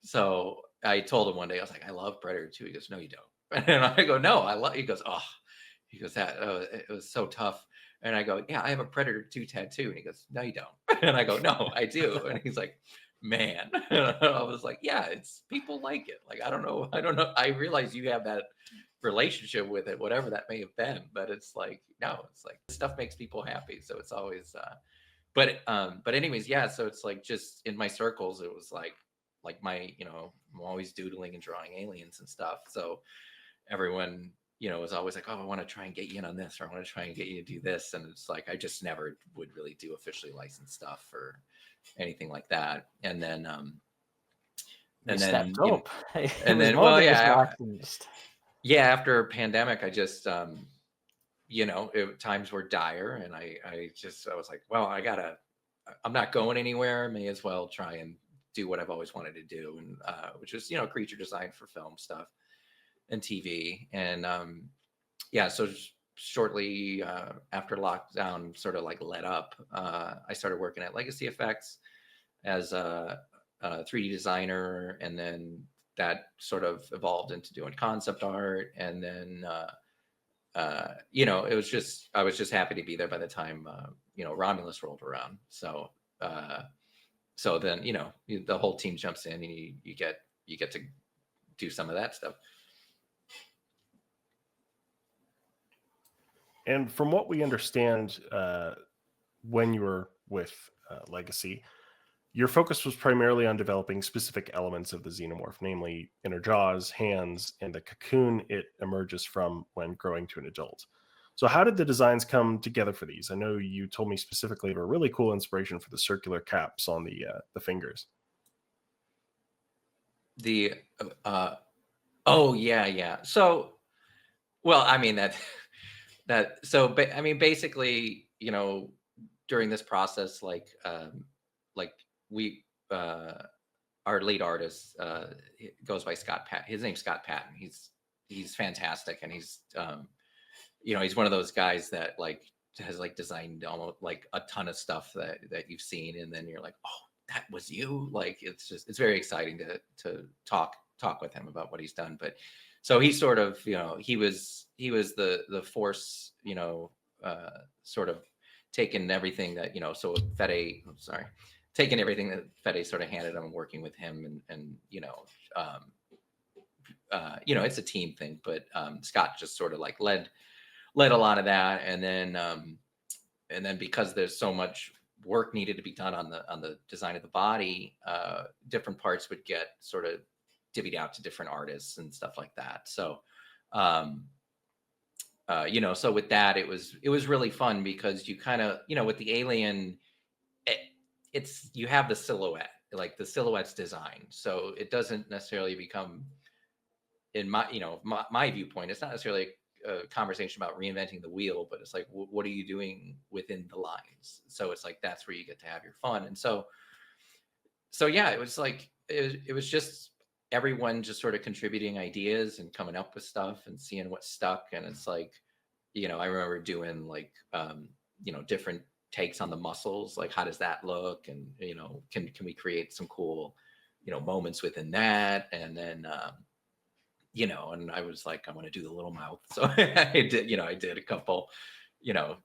So I told him one day, I was like, I love Predator 2. He goes, no, you don't. And I go, no, I love. He goes, oh, it was so tough. And I go, yeah, I have a Predator 2 tattoo. And he goes, no, you don't. And I go, no, I do. And he's like, man. And I was like, yeah, it's people like it. Like, I don't know. I realize you have that relationship with it, whatever that may have been. But it's like, no, it's like stuff makes people happy. So it's always, but anyways, yeah. So it's like just in my circles, it was like my, I'm always doodling and drawing aliens and stuff. So everyone, was always like, oh, I want to try and get you in on this, or I want to try and get you to do this. And it's like, I just never would really do officially licensed stuff or anything like that. And then, after pandemic, I just, times were dire, and I was like, well, I'm not going anywhere. May as well try and do what I've always wanted to do, and which is creature design for film stuff and TV. And so shortly after lockdown sort of like let up, I started working at Legacy Effects as a 3D designer, and then that sort of evolved into doing concept art. And then it was just, I was just happy to be there by the time Romulus rolled around. So then the whole team jumps in, and you get to do some of that stuff. And from what we understand, when you were with Legacy, your focus was primarily on developing specific elements of the xenomorph, namely inner jaws, hands, and the cocoon it emerges from when growing to an adult. So how did the designs come together for these? I know you told me specifically of a really cool inspiration for the circular caps on the fingers. Oh yeah. So, well, I mean basically, during this process, like we, our lead artist goes by Scott Patton. His name's Scott Patton. He's fantastic, and he's he's one of those guys that like has like designed almost like a ton of stuff that you've seen, and then you're like, oh, that was you. Like it's very exciting to talk with him about what he's done. But so he sort of he was the force, sort of taking everything that so Fede, taking everything that Fede sort of handed him, working with him, and it's a team thing, but Scott just sort of like led a lot of that. And then because there's so much work needed to be done on the design of the body, different parts would get sort of divvied out to different artists and stuff like that. So, so with that, it was really fun because you kind of, with the alien, it's you have the silhouette, like the silhouette's designed, so it doesn't necessarily become, in my viewpoint, it's not necessarily a conversation about reinventing the wheel, but it's like, what are you doing within the lines? So it's like, that's where you get to have your fun. And so yeah, it was like, it was just everyone just sort of contributing ideas and coming up with stuff and seeing what stuck. And it's like, I remember doing like, different takes on the muscles, like how does that look? And, can we create some cool, moments within that? And then, and I was like, I want to do the little mouth. So I did a couple,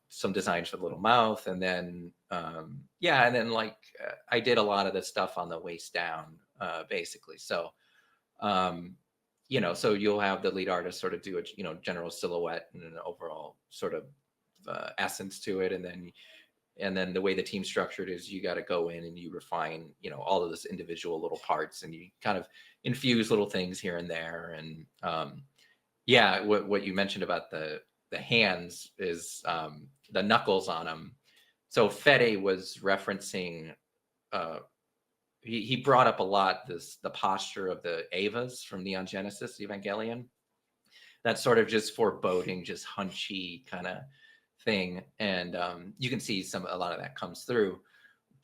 some designs for the little mouth. And then, and then like, I did a lot of the stuff on the waist down, basically. So, so you'll have the lead artist sort of do a, general silhouette and an overall sort of essence to it. And then the way the team's structured is you got to go in and you refine, all of this individual little parts, and you kind of infuse little things here and there. And what you mentioned about the hands is the knuckles on them. So Fede was referencing, he brought up a lot the posture of the Avas from Neon Genesis Evangelion. That sort of just foreboding, just hunchy kind of thing. And you can see a lot of that comes through.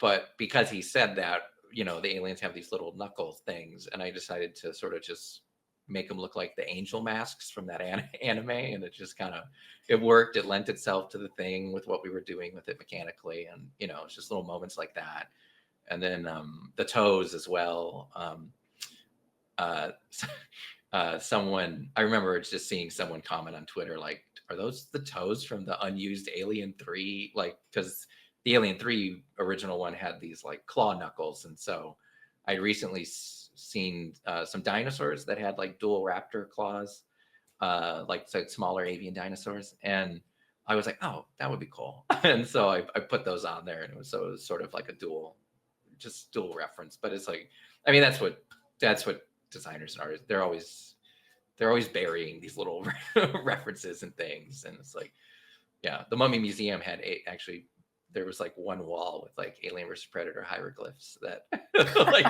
But because he said that, the aliens have these little knuckle things, and I decided to sort of just make them look like the angel masks from that anime, and it just kind of, it worked. It lent itself to the thing with what we were doing with it mechanically, and it's just little moments like that. And then the toes as well. Someone, I remember just seeing someone comment on Twitter, like, are those the toes from the unused Alien 3? Like, because the Alien 3 original one had these like claw knuckles. And so I'd recently seen some dinosaurs that had like dual raptor claws, like smaller avian dinosaurs. And I was like, oh, that would be cool. And so I put those on there, and it was sort of like a dual reference. But it's like, I mean, that's what designers and artists, they're always burying these little references and things. And it's like, yeah, the Mummy Museum had actually, there was like one wall with like Alien vs Predator hieroglyphs that like,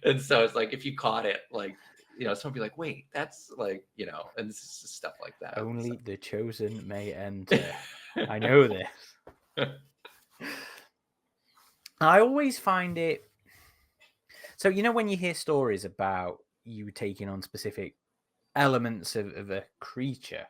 and so it's like, if you caught it, like, someone be like, wait, that's like, and it's just stuff like that. Only the chosen may enter. I know this. I always find it, so when you hear stories about you taking on specific elements of a creature,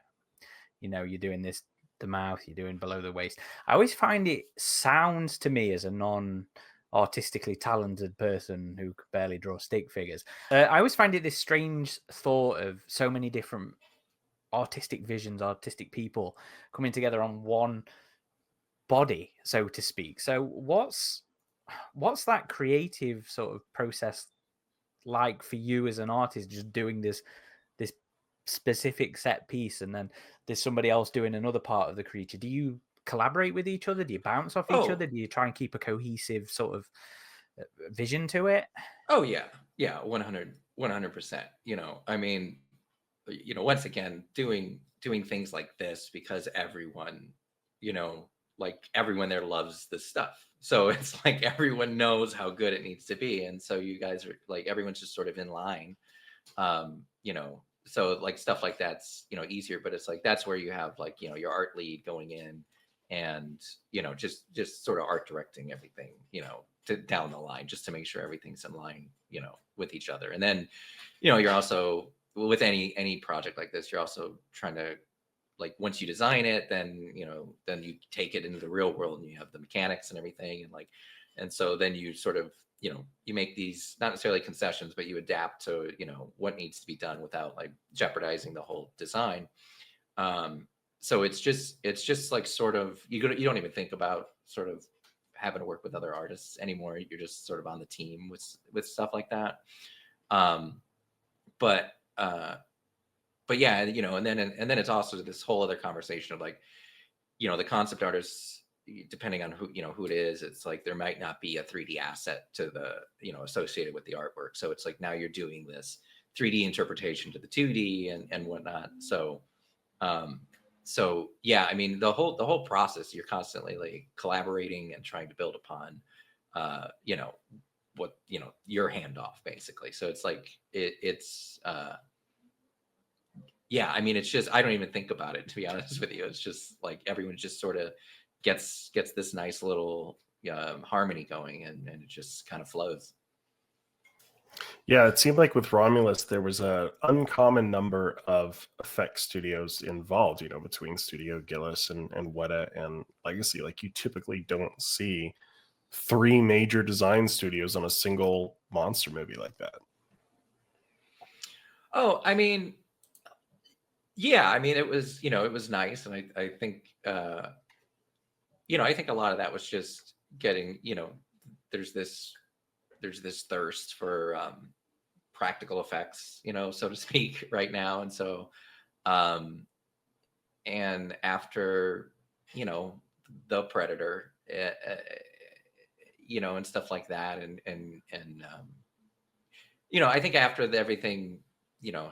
you're doing this, the mouth, you're doing below the waist, I always find it sounds to me, as a non-artistically talented person who could barely draw stick figures, I always find it this strange thought of so many different artistic visions, artistic people coming together on one body, so to speak. So what's that creative sort of process like for you as an artist, just doing this specific set piece, and then there's somebody else doing another part of the creature? Do you collaborate with each other? Do you bounce off each other? Do you try and keep a cohesive sort of vision to it? Oh yeah 100%. I mean, once again, doing things like this because everyone, like everyone there loves this stuff. So it's like everyone knows how good it needs to be. And so you guys are like, everyone's just sort of in line. So like stuff like that's, easier, but it's like, that's where you have like, your art lead going in and, just sort of art directing everything, down the line, just to make sure everything's in line, with each other. And then, you're also, with any project like this, you're also trying to, like, once you design it, then then you take it into the real world, and you have the mechanics and everything, and so then you sort of you make these, not necessarily concessions, but you adapt to what needs to be done without like jeopardizing the whole design. So it's just like sort of you don't even think about sort of having to work with other artists anymore. You're just sort of on the team with stuff like that. But yeah, and then it's also this whole other conversation of like, the concept artists depending on who it is, it's like there might not be a 3D asset to the, associated with the artwork. So it's like now you're doing this 3D interpretation to the 2D and whatnot. So so yeah, I mean the whole process, you're constantly like collaborating and trying to build upon what your handoff basically. So it's like it's yeah, I mean it's just, I don't even think about it, to be honest with you. It's just like everyone just sort of gets this nice little harmony going, and it just kind of flows. Yeah, it seemed like with Romulus, there was a uncommon number of effects studios involved, between Studio Gillis and Weta and Legacy. Like you typically don't see 3 major design studios on a single monster movie like that. Oh, I mean, yeah, I mean, it was, it was nice. And I think, I think a lot of that was just getting, there's this thirst for practical effects, so to speak, right now. And so, and after, the Predator, and stuff like that. And I think after everything,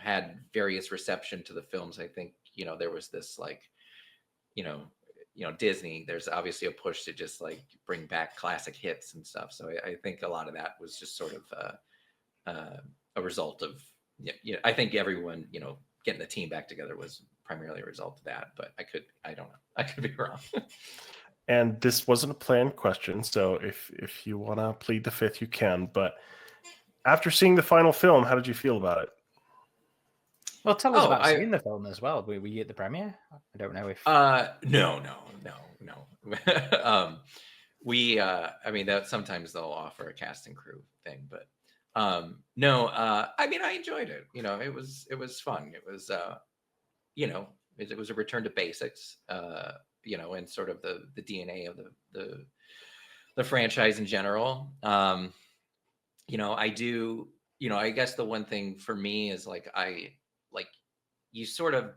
had various reception to the films, I think, there was this like, Disney, there's obviously a push to just like bring back classic hits and stuff. So I think a lot of that was just sort of a result of, I think everyone, getting the team back together was primarily a result of that, but I don't know. I could be wrong. And this wasn't a planned question, so if you want to plead the fifth, you can. But after seeing the final film, how did you feel about it? Well, tell us about seeing the film as well. Were you at the premiere? I don't know if. No. We, I mean, that sometimes they'll offer a cast and crew thing, but no. I mean, I enjoyed it. It was fun. It was, it was a return to basics. And sort of the DNA of the franchise in general. I do. I guess the one thing for me is like you sort of,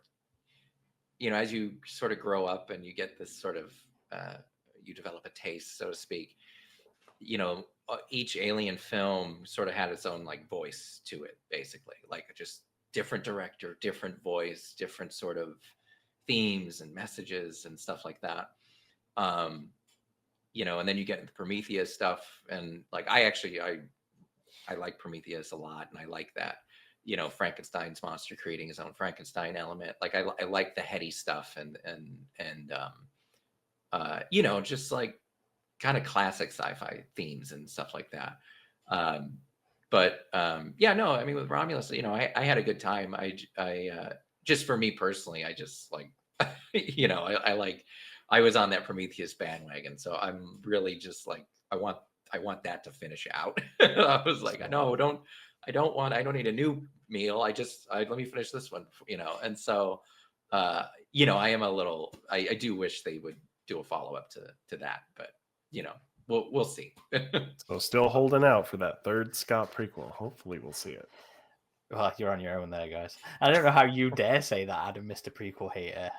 as you sort of grow up and you get this sort of, you develop a taste, so to speak, each Alien film sort of had its own like voice to it, basically, like just different director, different voice, different sort of themes and messages and stuff like that. And then you get the Prometheus stuff, and like I like Prometheus a lot, and I like that, Frankenstein's monster creating his own Frankenstein element. Like I like the heady stuff and just like kind of classic sci-fi themes and stuff like that. Yeah, no, I mean with Romulus, I had a good time. I just for me personally, I just like, I was on that Prometheus bandwagon, so I'm really just like I want that to finish out. I was like, I don't need a new meal. Let me finish this one, And so, I am a little, I do wish they would do a follow-up to that, but we'll see. So still holding out for that third Scott prequel. Hopefully we'll see it. Well, you're on your own there, guys. I don't know how you dare say that, Adam, Mr. Prequel hater.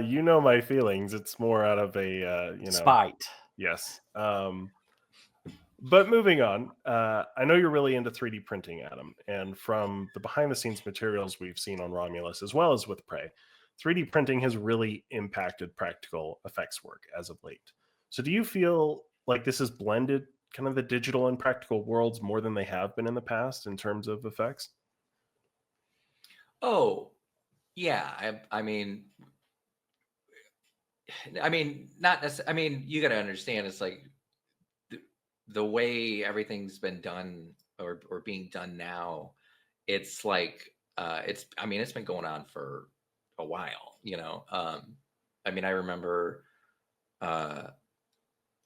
You know my feelings. It's more out of a spite. Yes. But moving on, I know you're really into 3D printing, Adam, and from the behind-the-scenes materials we've seen on Romulus, as well as with Prey, 3D printing has really impacted practical effects work as of late. So do you feel like this has blended kind of the digital and practical worlds more than they have been in the past in terms of effects? Oh, yeah. I mean, not necessarily. I mean, you got to understand, it's like the way everything's been done or being done now. It's like it's been going on for a while.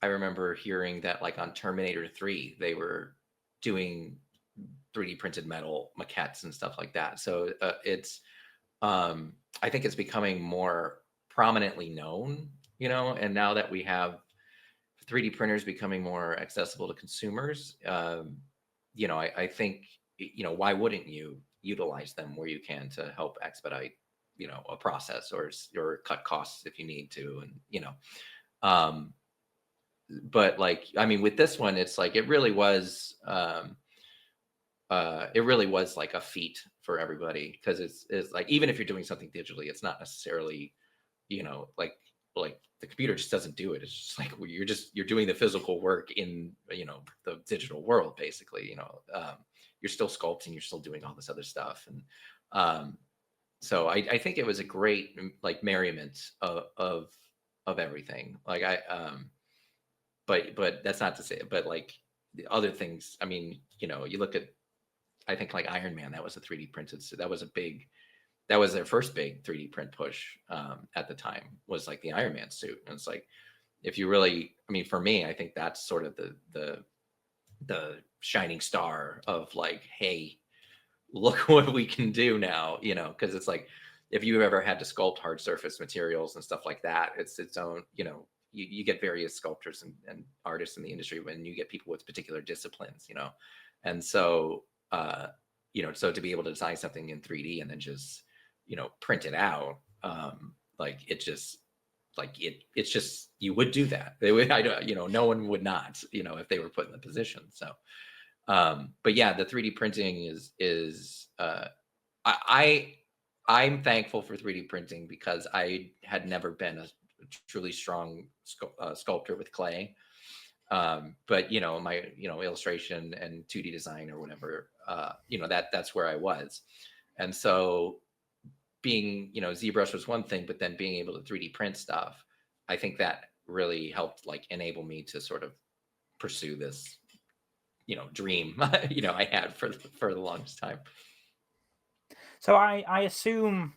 I remember hearing that like on Terminator 3, they were doing 3D printed metal maquettes and stuff like that. So it's I think it's becoming more prominently known, and now that we have 3D printers becoming more accessible to consumers, I think, why wouldn't you utilize them where you can to help expedite, a process or cut costs if you need to. And, but like, I mean, with this one, it's like, it really was like a feat for everybody, because it's like, even if you're doing something digitally, it's not necessarily, like the computer just doesn't do it. It's just like, you're doing the physical work in, the digital world, basically. You're still sculpting, you're still doing all this other stuff. And so I think it was a great, like, merriment of everything. Like, but that's not to say, but like the other things, I mean, you look at, I think, like Iron Man, that was a 3D printed, so that was their first big 3D print push at the time, was like the Iron Man suit. And it's like, if you really, I mean, for me, I think that's sort of the shining star of like, hey, look what we can do now, because it's like, if you've ever had to sculpt hard surface materials and stuff like that, it's its own, you get various sculptors and artists in the industry, when you get people with particular disciplines, and so, so to be able to design something in 3D and then just, print it out, like, it's just, you would do that. They would, I don't, no one would not, if they were put in the position. So, but yeah, the 3D printing is I'm thankful for 3D printing, because I had never been a truly strong sculptor with clay. But my illustration and 2D design or whatever, that's where I was. And so, being, ZBrush was one thing, but then being able to 3D print stuff, I think that really helped, like, enable me to sort of pursue this, dream, I had for the longest time. So I assume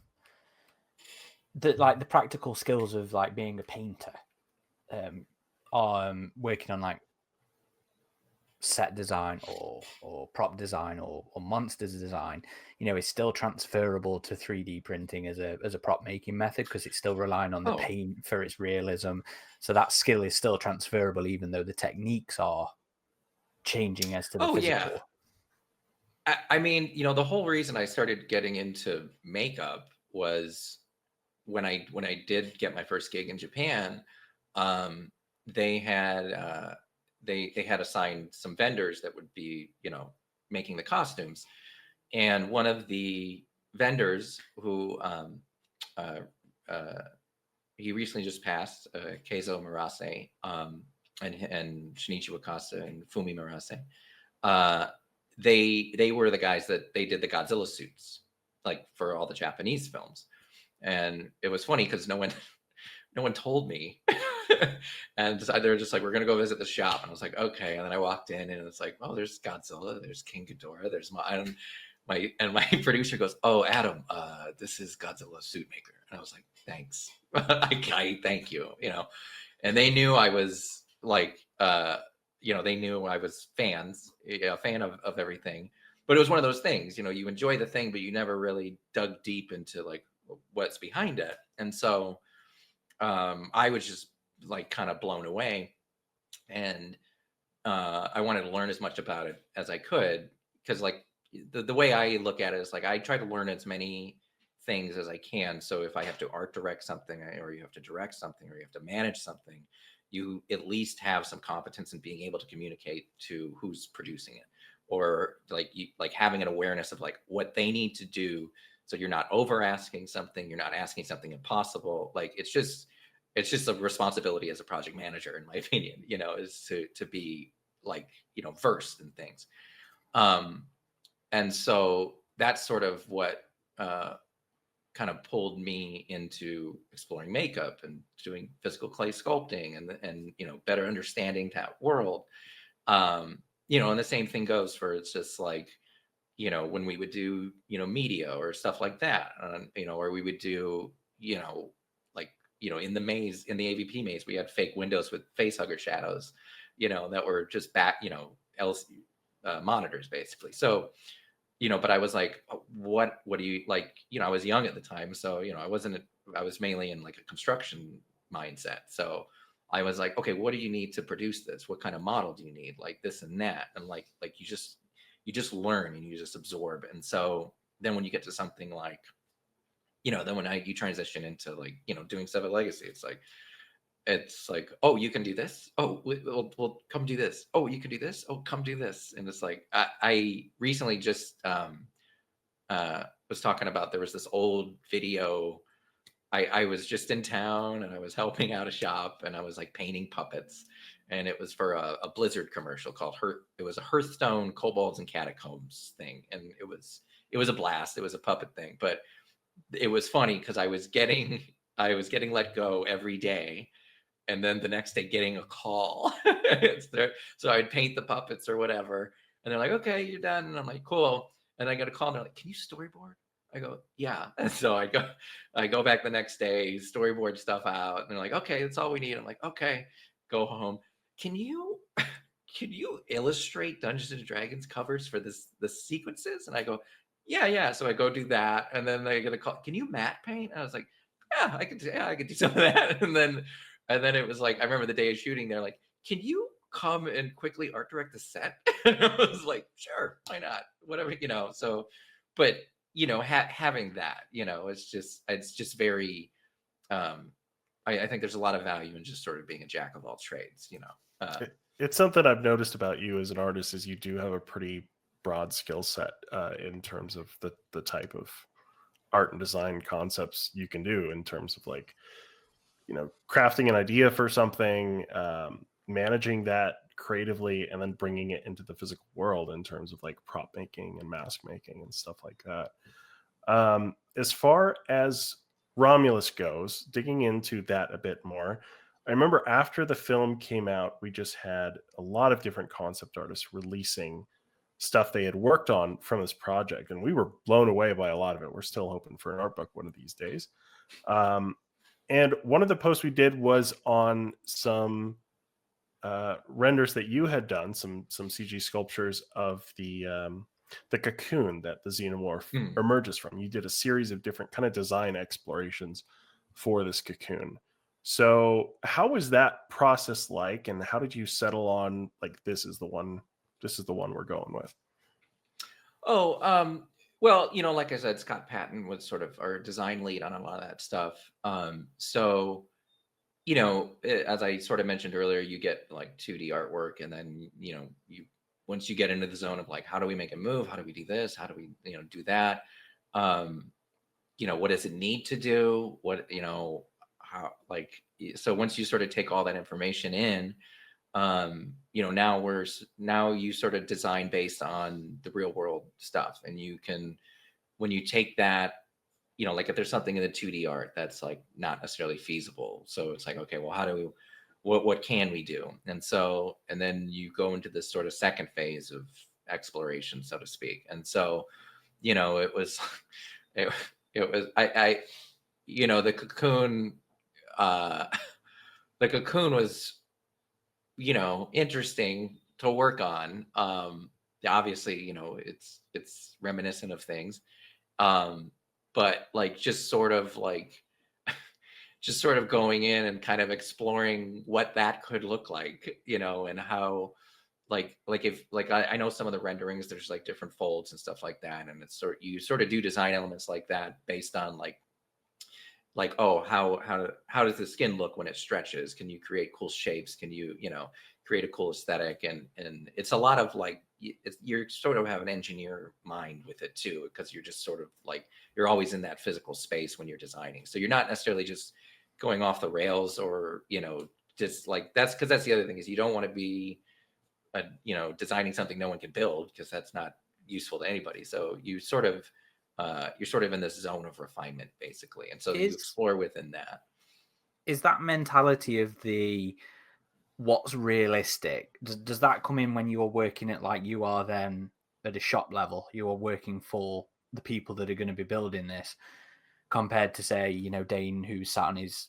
that, like, the practical skills of, like, being a painter, working on, like, set design or prop design or monsters design, is still transferable to 3D printing as a prop making method, because it's still relying on the paint for its realism. So that skill is still transferable, even though the techniques are changing as to the physical. Yeah. I mean, the whole reason I started getting into makeup was when I did get my first gig in Japan. They had they had assigned some vendors that would be, making the costumes, and one of the vendors, who he recently just passed, Keizo Murase, and Shinichi Wakasa and Fumi Murase. They were the guys that they did the Godzilla suits, like, for all the Japanese films. And it was funny, because no one told me. And they were just like, we're gonna go visit the shop, and I was like, okay. And then I walked in, and it's like, oh, there's Godzilla, there's King Ghidorah, there's my producer goes, oh, Adam, this is Godzilla suit maker. And I was like, thanks. I thank you. And they knew I was like, they knew I was a fan of everything. But it was one of those things, you enjoy the thing, but you never really dug deep into, like, what's behind it. And so, I was just, like, kind of blown away, and I wanted to learn as much about it as I could, because, like, the way I look at it is, like, I try to learn as many things as I can. So if I have to art direct something, or you have to direct something, or you have to manage something, you at least have some competence in being able to communicate to who's producing it, or like having an awareness of, like, what they need to do, so you're not over asking something, you're not asking something impossible. Like, it's just a responsibility as a project manager, in my opinion, is to be, like, versed in things. And so that's sort of what kind of pulled me into exploring makeup and doing physical clay sculpting, and better understanding that world. And the same thing goes for, it's just like, when we would do, media or stuff like that, or we would do, like, in the maze, in the AvP maze, we had fake windows with face hugger shadows, that were just back, LCD monitors, basically. So, but I was like, what do you like? I was young at the time, so, I was mainly in, like, a construction mindset. So I was like, okay, what do you need to produce this? What kind of model do you need? Like, this and that. And like you just learn, and you just absorb. And so then when you get to something like, then when you transition into, like, doing stuff at Legacy, it's like, it's like, oh, you can do this. Oh, we'll come do this. Oh, you can do this. Oh, come do this. And it's like, I recently just was talking about, there was this old video. I was just in town and I was helping out a shop and I was like painting puppets, and it was for a Blizzard commercial called it was a Hearthstone Kobolds and Catacombs thing, and it was a blast. It was a puppet thing, but it was funny because I was getting let go every day, and then the next day getting a call. So I'd paint the puppets or whatever, and they're like, okay, you're done, and I'm like, cool. And I got a call and they're like, can you storyboard? I go, yeah. And so I go back the next day, storyboard stuff out, and they're like, okay, that's all we need. I'm like, okay, go home. Can you illustrate Dungeons and Dragons covers for the sequences? And I go, yeah. So I go do that, and then they get a call. Can you matte paint? And I was like, yeah, I could do some of that. And then it was like, I remember the day of shooting, they're like, can you come and quickly art direct the set? And I was like, sure, why not? Whatever, So, but having that, it's just very. I think there's a lot of value in just sort of being a jack of all trades. It's something I've noticed about you as an artist is you do have a pretty broad skill set in terms of the type of art and design concepts you can do, in terms of like, crafting an idea for something, managing that creatively, and then bringing it into the physical world in terms of like prop making and mask making and stuff like that. As far as Romulus goes, digging into that a bit more, I remember after the film came out, we just had a lot of different concept artists releasing stuff they had worked on from this project, and we were blown away by a lot of it. We're still hoping for an art book one of these days. And one of the posts we did was on some renders that you had done, some CG sculptures of the cocoon that the xenomorph emerges from. You did a series of different kind of design explorations for this cocoon. So how was that process like, and how did you settle on like, this is the one we're going with? Oh, well, like I said, Scott Patton was sort of our design lead on a lot of that stuff. So, as I sort of mentioned earlier, you get like 2D artwork, and then, once you get into the zone of like, how do we make it move? How do we do this? How do we, do that? What does it need to do? What, how, like, so once you sort of take all that information in, now you sort of design based on the real world stuff, and you can, when you take that, like if there's something in the 2D art that's like not necessarily feasible, so it's like, okay, well, what can we do? And then you go into this sort of second phase of exploration, so to speak. And so, it was the cocoon, the cocoon was, interesting to work on. Obviously, it's reminiscent of things. But like just sort of going in and kind of exploring what that could look like, and how if I know some of the renderings, there's like different folds and stuff like that, and it's you sort of do design elements like that based on oh, how does the skin look when it stretches? Can you create cool shapes? Can you create a cool aesthetic? And it's a lot of you're sort of have an engineer mind with it too, because you're just sort of you're always in that physical space when you're designing. So you're not necessarily just going off the rails, or just that's because that's the other thing, is you don't want to be designing something no one can build, because that's not useful to anybody. So you sort of you're sort of in this zone of refinement, basically, and so you explore within that. Is that mentality of the what's realistic, does that come in when you're working at you are then at a shop level, you are working for the people that are going to be building this, compared to say Dane, who's sat on his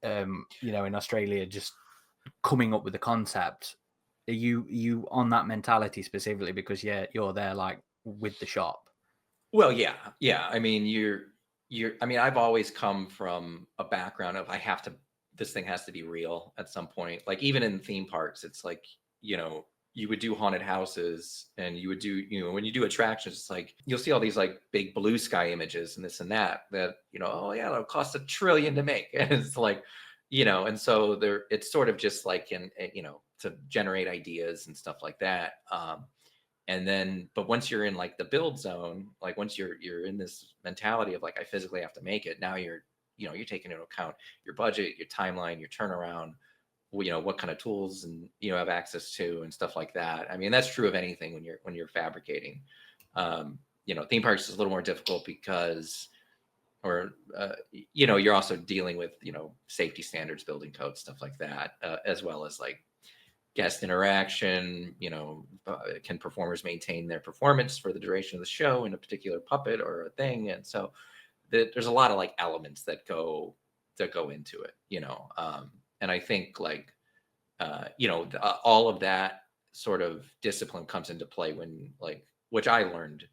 in Australia just coming up with the concept? Are you on that mentality specifically because you're there with the shop? Well, yeah. I mean, I've always come from a background of this thing has to be real at some point. Like even in theme parks, it's you would do haunted houses, and you would do, when you do attractions, it's like you'll see all these big blue sky images and this and that, oh yeah, it'll cost $1 trillion to make. And it's like, you know, and so there, it's sort of just like you know, to generate ideas and stuff like that. And then, but once you're in like the build zone, like once you're in this mentality of like, I physically have to make it, now you're, you know, you're taking into account your budget, your timeline, your turnaround, you know, what kind of tools and you know have access to and stuff like that. I mean, that's true of anything when you're fabricating. You know, theme parks is a little more difficult because, or you know, you're also dealing with, you know, safety standards, building codes, stuff like that, as well as like guest interaction. You know, can performers maintain their performance for the duration of the show in a particular puppet or a thing? And so there's a lot of like elements that go into it, you know. And I think like you know, all of that sort of discipline comes into play when like, which I learned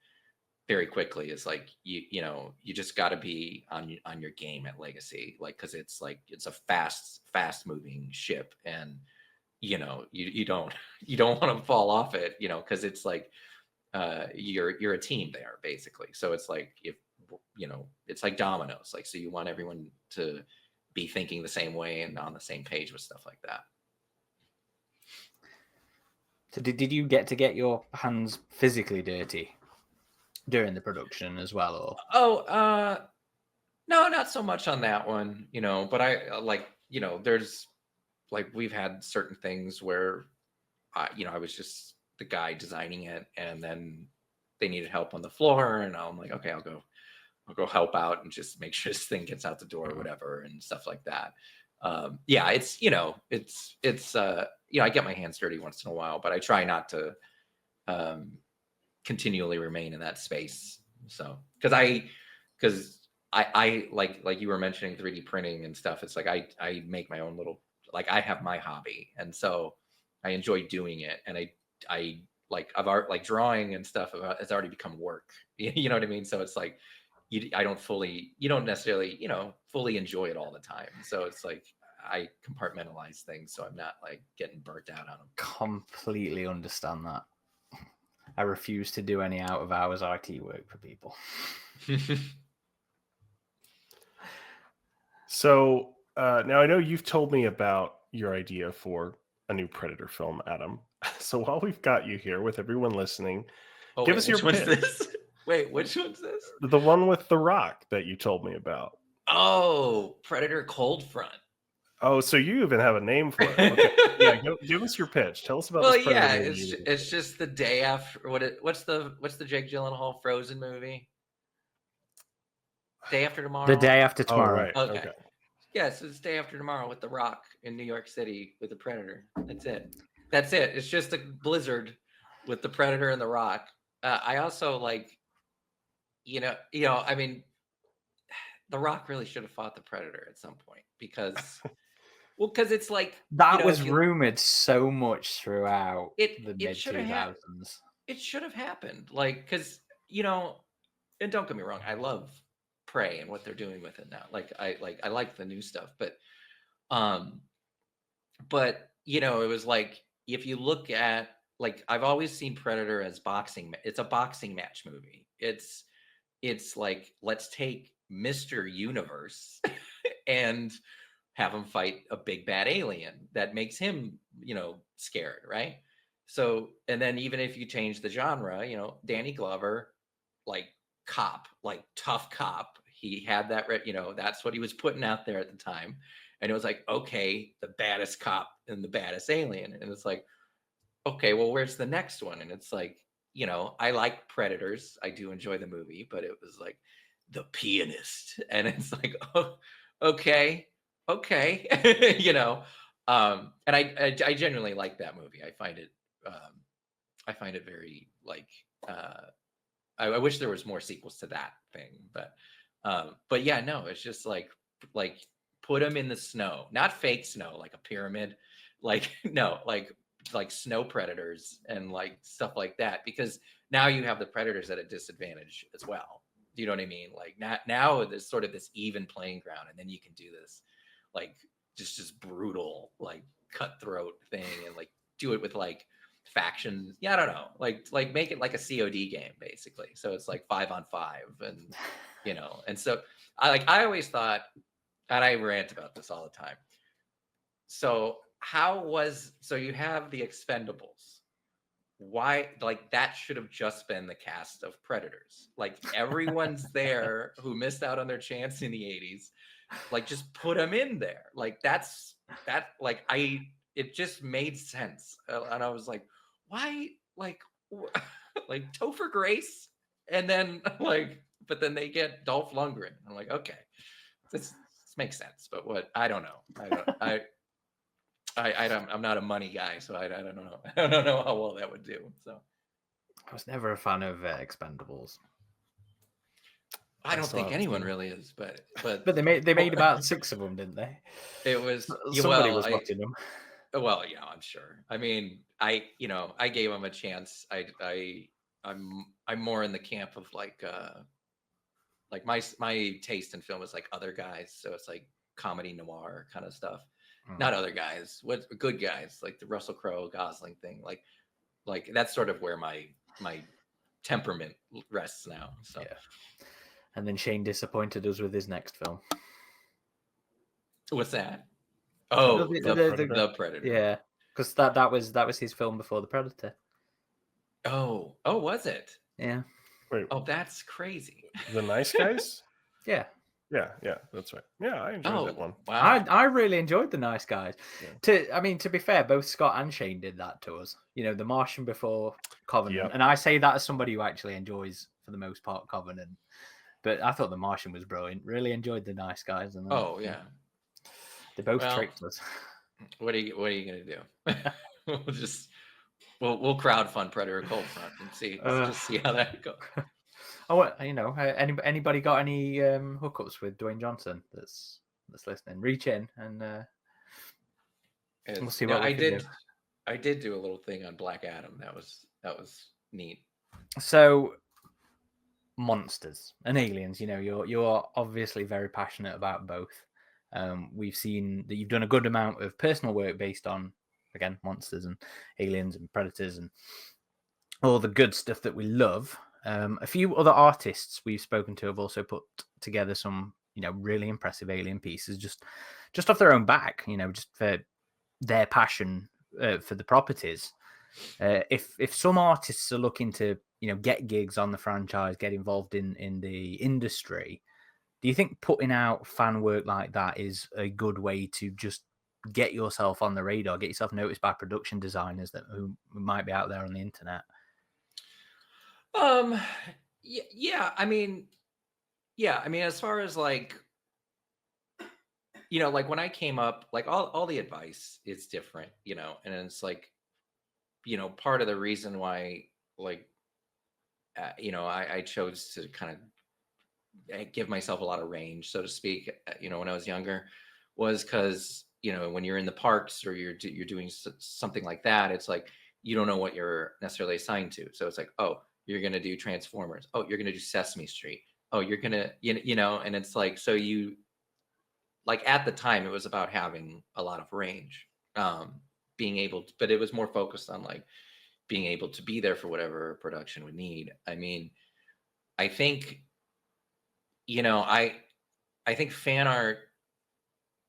very quickly, is like you know, you just got to be on your game at Legacy, like, because it's like it's a fast moving ship, and you know, you don't you don't want to fall off it, you know, because it's like you're a team there basically. So it's like, if you know, it's like dominoes, like, so you want everyone to be thinking the same way and on the same page with stuff like that. So did you get your hands physically dirty during the production as well, or? Oh, no, not so much on that one, you know, but I like, you know, there's like, we've had certain things where you know, I was just the guy designing it, and then they needed help on the floor, and I'm like, okay, I'll go help out and just make sure this thing gets out the door or whatever and stuff like that. Yeah, it's, you know, it's you know, I get my hands dirty once in a while, but I try not to continually remain in that space. So because I like you were mentioning 3D printing and stuff. It's like I make my own little, like, I have my hobby, and so I enjoy doing it, and I like, I've art, like drawing and stuff, it's already become work. You know what I mean? So it's like you don't necessarily, you know, fully enjoy it all the time. So it's like I compartmentalize things so I'm not like getting burnt out on them. Completely understand that. I refuse to do any out of hours IT work for people. So now I know you've told me about your idea for a new Predator film, Adam. So while we've got you here with everyone listening, give us your pitch. This? Wait, which one's this? The one with The Rock that you told me about. Oh, Predator Cold Front. Oh, so you even have a name for it. Okay. Yeah, give us your pitch. Tell us about this Predator movie. It's just the day after. What's the Jake Gyllenhaal Frozen movie? Day After Tomorrow. The Day After Tomorrow. Oh, right. Okay. Yeah, so it's Day After Tomorrow with The Rock in New York City with the Predator. That's it. It's just a blizzard with the Predator and The Rock. I also like, you know, I mean, The Rock really should have fought the Predator at some point, because, well, because it's like that, you know, was rumored so much throughout the mid-2000s. It should have happened, like, because, you know, and don't get me wrong, I love Prey and what they're doing with it now. Like I like the new stuff, but you know, it was like, if you look at, like, I've always seen Predator as boxing. It's a boxing match movie. It's like, let's take Mr. Universe and have him fight a big bad alien that makes him, you know, scared, right? So, and then even if you change the genre, you know, Danny Glover, like cop, like tough cop, he had that, you know, that's what he was putting out there at the time. And it was like, okay, the baddest cop and the baddest alien. And it's like, okay, well, where's the next one? And it's like, you know, I like Predators. I do enjoy the movie, but it was like the pianist. And it's like, oh, okay. You know, and I genuinely like that movie. I find it very, like, I wish there was more sequels to that thing, but yeah, no, it's just like put them in the snow, not fake snow, like a pyramid, like, no, like snow predators and like stuff like that, because now you have the predators at a disadvantage as well. Do you know what I mean? Like now there's sort of this even playing ground, and then you can do this like just brutal, like cutthroat thing, and like do it with like factions. Yeah, I don't know, like make it like a COD game basically. So it's like 5-on-5, and you know, and so I always thought, and I rant about this all the time, So so you have the Expendables. Why, like, that should have just been the cast of Predators. Like, everyone's there who missed out on their chance in the 80s. Like, just put them in there. Like, it just made sense. And I was like, why, like, like Topher Grace, and then but then they get Dolph Lundgren. I'm like, okay, this makes sense. But what, I don't know. I'm not a money guy, so I don't know. I don't know how well that would do. So I was never a fan of Expendables. I don't think anyone really is, but they made about 6 of them, didn't they? It was somebody was watching them. Well, yeah, I'm sure. I mean, I gave them a chance. I'm more in the camp of like my taste in film is like other guys, so it's like comedy noir kind of stuff. Not other guys, what good guys, like the Russell Crowe Gosling thing, like that's sort of where my temperament rests now. So yeah. And then Shane disappointed us with his next film. What's that? Oh, the Predator. Yeah, because that was his film before The Predator. Oh, was it? Yeah. Wait. Oh, that's crazy. The Nice Guys? Yeah. Yeah, that's right. Yeah, I enjoyed that one. Wow. I really enjoyed The Nice Guys. Yeah. To be fair, both Scott and Shane did that to us. You know, The Martian before Covenant. Yep. And I say that as somebody who actually enjoys, for the most part, Covenant. But I thought The Martian was brilliant. Really enjoyed The Nice Guys. And yeah. They both tricked us. What are you gonna do? We'll crowdfund Predator Cold Front and just see how that goes. Oh, anybody got any hookups with Dwayne Johnson that's listening? Reach in and we'll see what we can do. I did do a little thing on Black Adam. That was neat. So, monsters and aliens. You know, you're obviously very passionate about both. We've seen that you've done a good amount of personal work based on, again, monsters and aliens and predators and all the good stuff that we love. A few other artists we've spoken to have also put together some, really impressive alien pieces just off their own back, just for their passion for the properties. If some artists are looking to, get gigs on the franchise, get involved in the industry, do you think putting out fan work like that is a good way to just get yourself on the radar, get yourself noticed by production designers who might be out there on the internet? Yeah. I mean, as far as like when I came up, like all the advice is different, and it's like, part of the reason why, like, I chose to kind of give myself a lot of range, so to speak, when I was younger, was because, when you're in the parks or you're doing something like that, it's like, you don't know what you're necessarily assigned to. So it's like, oh, you're going to do Transformers. Oh, you're going to do Sesame Street. Oh, you're going to, and it's like, so you, like, at the time it was about having a lot of range, being able to, but it was more focused on like being able to be there for whatever production would need. I mean, I think, I think fan art,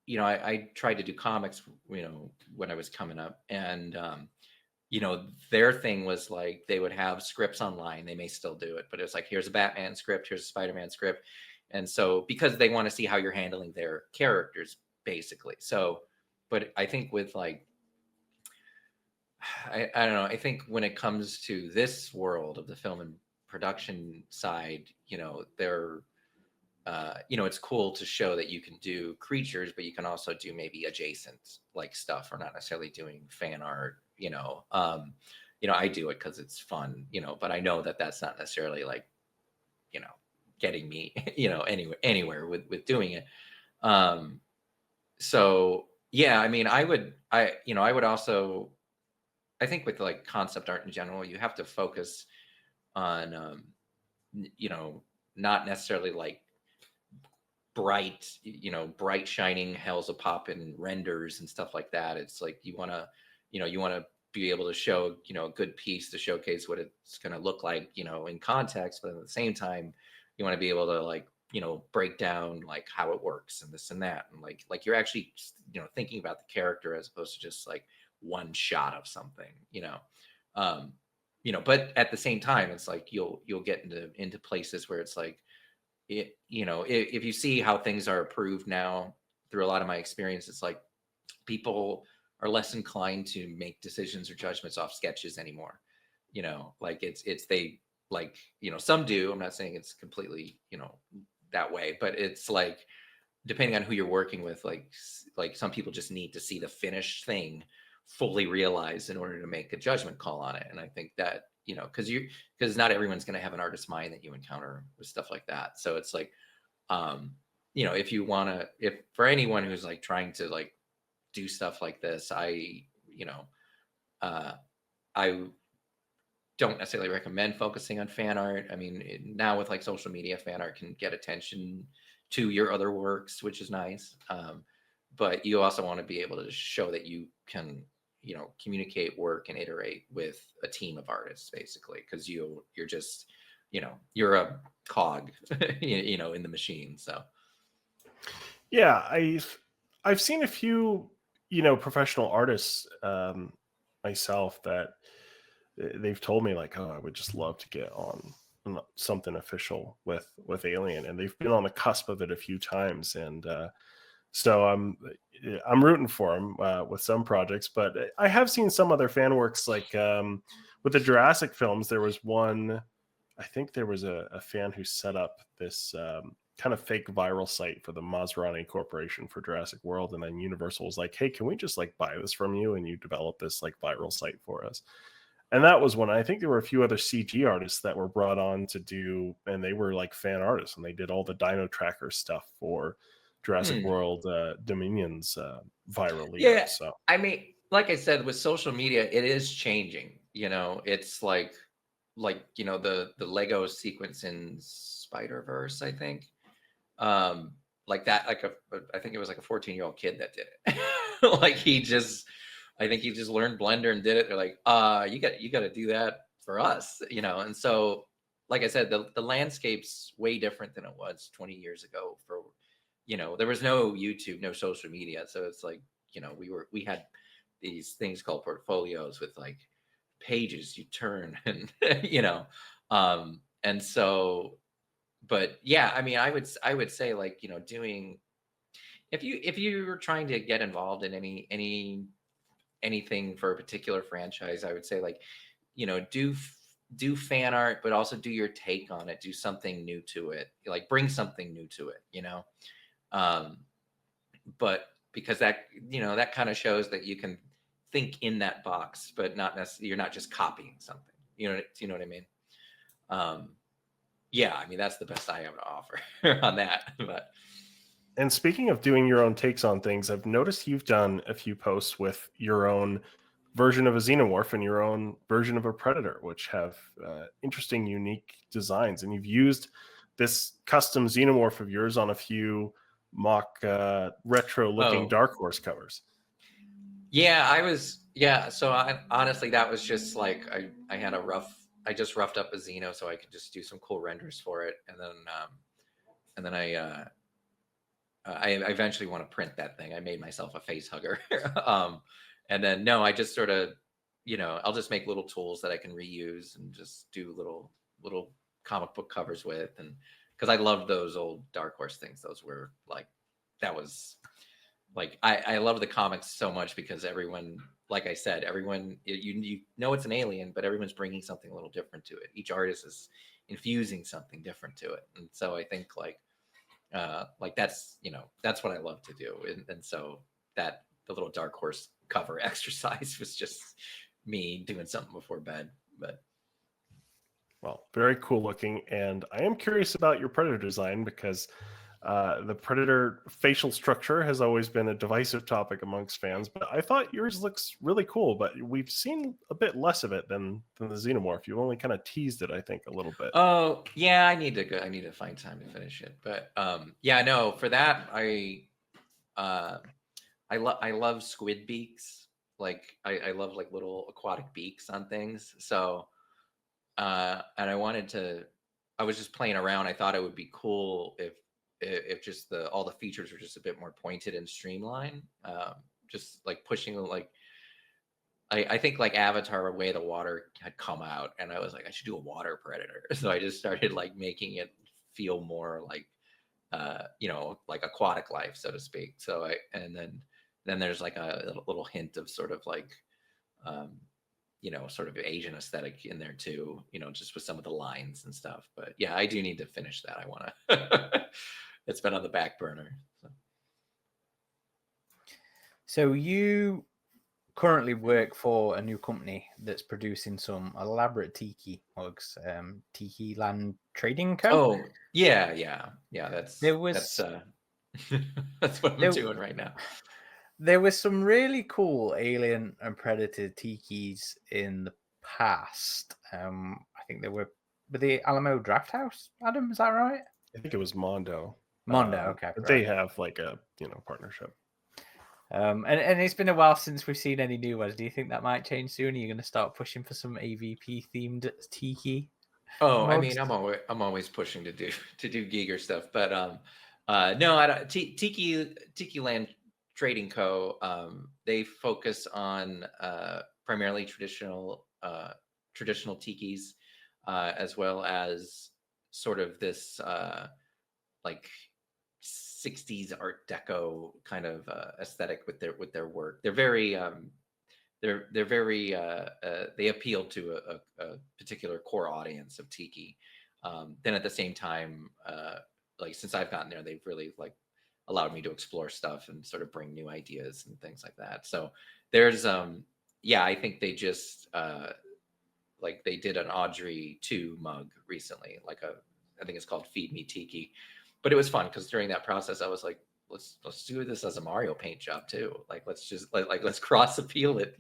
I tried to do comics, when I was coming up, and, their thing was like, they would have scripts online. They may still do it, but it's like, here's a Batman script, here's a Spider-Man script. And so, because they want to see how you're handling their characters, basically. So, but I think with like, I don't know, I think when it comes to this world of the film and production side, they're, it's cool to show that you can do creatures, but you can also do maybe adjacent like stuff, or not necessarily doing fan art, I do it because it's fun, but I know that that's not necessarily like, getting me, anywhere with doing it. So yeah, I mean, I would also, I think with like concept art in general, you have to focus on, not necessarily like bright shining hells of poppin' renders and stuff like that. It's like, you want to be able to show, a good piece to showcase what it's going to look like, in context, but at the same time, you want to be able to like break down like how it works and this and that, and like you're actually thinking about the character as opposed to just like one shot of something. Um, but at the same time, it's like you'll get into places where it's like if you see how things are approved now through a lot of my experience, it's like people are less inclined to make decisions or judgments off sketches anymore. Like it's they like some do. I'm not saying it's completely that way, but it's like depending on who you're working with, like some people just need to see the finished thing fully realized in order to make a judgment call on it. And I think that because not everyone's going to have an artist's mind that you encounter with stuff like that. So it's like if you want to, if for anyone who's like trying to like do stuff like this, I don't necessarily recommend focusing on fan art. I mean, now with like social media, fan art can get attention to your other works, which is nice. But you also want to be able to show that you can, communicate, work, and iterate with a team of artists, basically, because you're just, you're a cog, in the machine. So, yeah, I've seen a few, professional artists myself that they've told me like, oh, I would just love to get on something official with Alien, and they've been on the cusp of it a few times, and so I'm rooting for them with some projects. But I have seen some other fan works, like with the Jurassic films. There was one, I think there was a fan who set up this kind of fake viral site for the Maserati Corporation for Jurassic World, and then Universal was like, hey, can we just like buy this from you and you develop this like viral site for us? And that was one. I think there were a few other CG artists that were brought on to do, and they were like fan artists, and they did all the Dino Tracker stuff for Jurassic World Dominion's virally. Yeah, so I mean, like I said, with social media, it is changing. It's like the Lego sequence in Spider-Verse, I think. Like that, I think it was like a 14-year-old kid that did it. Like I think he just learned Blender and did it. They're like, you got to do that for us, And so, like I said, the landscape's way different than it was 20 years ago. There was no YouTube, no social media, so it's like, we had these things called portfolios with like pages you turn, and and so, but yeah, I mean, I would say like doing, if you were trying to get involved in anything for a particular franchise, I would say like, do fan art, but also do your take on it. Do something new to it. Like bring something new to it, but because that, that kind of shows that you can think in that box, but not necessarily, you're not just copying something, you know what I mean? Yeah, I mean, that's the best I have to offer on that. But and speaking of doing your own takes on things, I've noticed you've done a few posts with your own version of a xenomorph and your own version of a predator, which have interesting, unique designs. And you've used this custom xenomorph of yours on a few mock retro-looking Dark Horse covers. Yeah, so honestly, that was just like I had I just roughed up a Xeno so I could just do some cool renders for it, and then I eventually want to print that thing. I made myself a face hugger. And then no, I just sort of, I'll just make little tools that I can reuse and just do little comic book covers with. And because I loved those old Dark Horse things. Those were like, that was like, I love the comics so much because everyone, like I said, everyone, you know it's an alien, but everyone's bringing something a little different to it. Each artist is infusing something different to it. And so I think like that's, that's what I love to do. And so that the little Dark Horse cover exercise was just me doing something before bed. But well, very cool looking. And I am curious about your Predator design because the Predator facial structure has always been a divisive topic amongst fans, but I thought yours looks really cool, but we've seen a bit less of it than the Xenomorph. You only kind of teased it, I think, a little bit. Oh yeah, I need to find time to finish it. But yeah, no, for that I love squid beaks. Like I love like little aquatic beaks on things. So and I wanted to I was just playing around. I thought it would be cool if just all the features were just a bit more pointed and streamlined. Just like pushing like I think like Avatar Way of the Water had come out, and I was like, I should do a water predator. So I just started like making it feel more like like aquatic life, so to speak. So and then there's like a little hint of sort of like sort of Asian aesthetic in there too, just with some of the lines and stuff. But yeah, I do need to finish that. I want to. It's been on the back burner. So you currently work for a new company that's producing some elaborate tiki mugs, Tiki Land Trading Co. Oh yeah. That's that's what I'm doing right now. There was some really cool Alien and Predator tikis in the past. I think they were the Alamo Draft House. Adam, is that right? I think it was Mondo. Okay. But they have like a partnership. And it's been a while since we've seen any new ones. Do you think that might change soon? Are you going to start pushing for some AvP themed tiki? Oh, mugs? I mean, I'm always pushing to do Giger stuff, but no, I don't. Tiki Land Trading Co. They focus on primarily traditional tikis, as well as sort of this like 60s Art Deco kind of aesthetic with their work. They're very they appeal to a particular core audience of tiki. Then at the same time, like since I've gotten there, they've really like allowed me to explore stuff and sort of bring new ideas and things like that. So there's I think they just like they did an Audrey 2 mug recently, I think it's called Feed Me Tiki. But it was fun because during that process I was like, let's do this as a Mario Paint job too. Like let's just let's cross appeal it,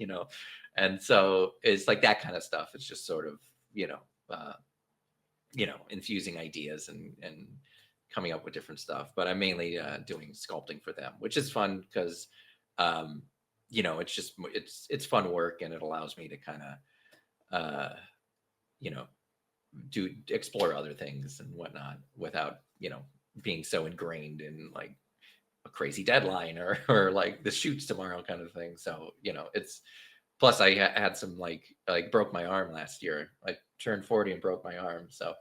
And so it's like that kind of stuff. It's just sort of, infusing ideas and coming up with different stuff. But I'm mainly doing sculpting for them, which is fun because it's just it's fun work, and it allows me to kind of explore other things and whatnot without being so ingrained in like a crazy deadline or like the shoots tomorrow kind of thing. So it's plus I had some like broke my arm last year. I turned 40 and broke my arm, so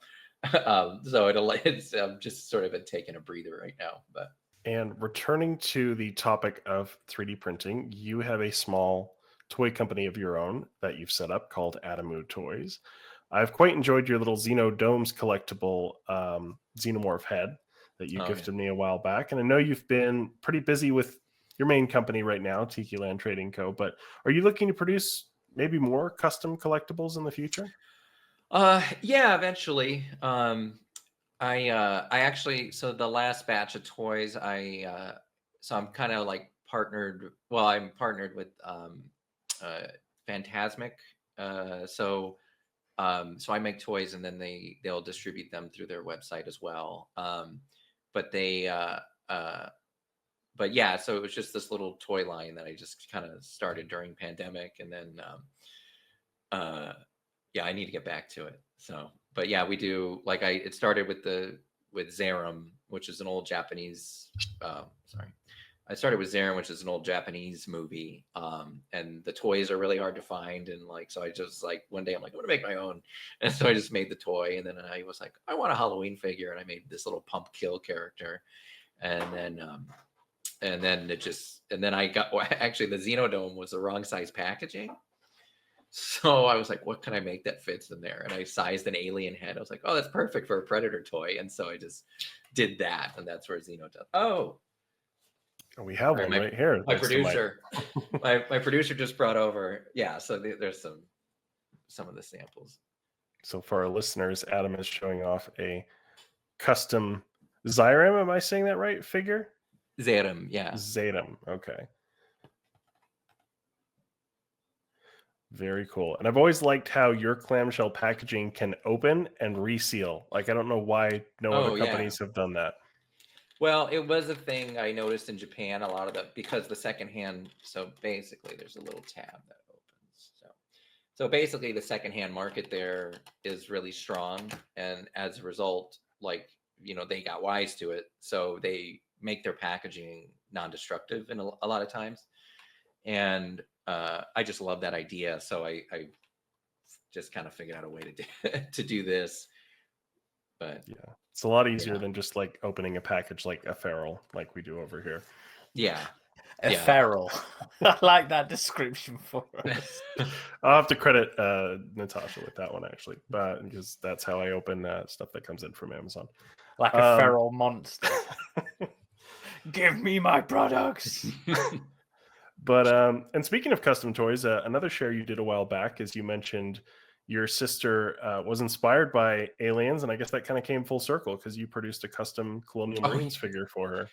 it's just sort of been taking a breather right now. But and returning to the topic of 3D printing, you have a small toy company of your own that you've set up called Adamu Toys. I've quite enjoyed your little Xenodomes collectible xenomorph head that you gifted me a while back. And I know you've been pretty busy with your main company right now, Tiki Land Trading Co. But are you looking to produce maybe more custom collectibles in the future? Yeah, eventually. I actually, so the last batch of toys, so I'm kind of like partnered. Well, I'm partnered with Phantasmic. So I make toys, and then they'll distribute them through their website as well. But yeah, so it was just this little toy line that I just kind of started during pandemic, and then I need to get back to it. So, but yeah, we do it started with Zerum, which is an old Japanese. I started with Zerum, which is an old Japanese movie, and the toys are really hard to find. And so I just one day I'm like, I'm gonna make my own, and so I just made the toy. And then I was like, I want a Halloween figure, and I made this little pump kill character, and then I got actually the Xenodome was the wrong size packaging. So I was like, what can I make that fits in there? And I sized an alien head. I was like, oh, that's perfect for a Predator toy. And so I just did that, and that's where Xenodome. Oh. We have one right here. My producer, my producer just brought over. Yeah, so there's some of the samples. So for our listeners, Adam is showing off a custom Zyram. Am I saying that right? Figure? Zerum, yeah. Zerum. Okay. Very cool. And I've always liked how your clamshell packaging can open and reseal. I don't know why no other companies have done that. Well, it was a thing I noticed in Japan, a lot of because the secondhand, so basically there's a little tab that opens. So So basically, the secondhand market there is really strong, and as a result, like they got wise to it, so they make their packaging non-destructive in a lot of times, and I just love that idea. So I just kind of figured out a way to to do this, but Yeah, it's a lot easier yeah, than just like opening a package like a feral, like we do over here. yeah, A yeah. feral. I like that description for us. I'll have to credit Natasha with that one actually, but because that's how I open stuff that comes in from Amazon. Like a feral monster. Give me my products. But and speaking of custom toys, another share you did a while back is you mentioned your sister was inspired by aliens, and I guess that kind of came full circle because you produced a custom Colonial Marines figure for her.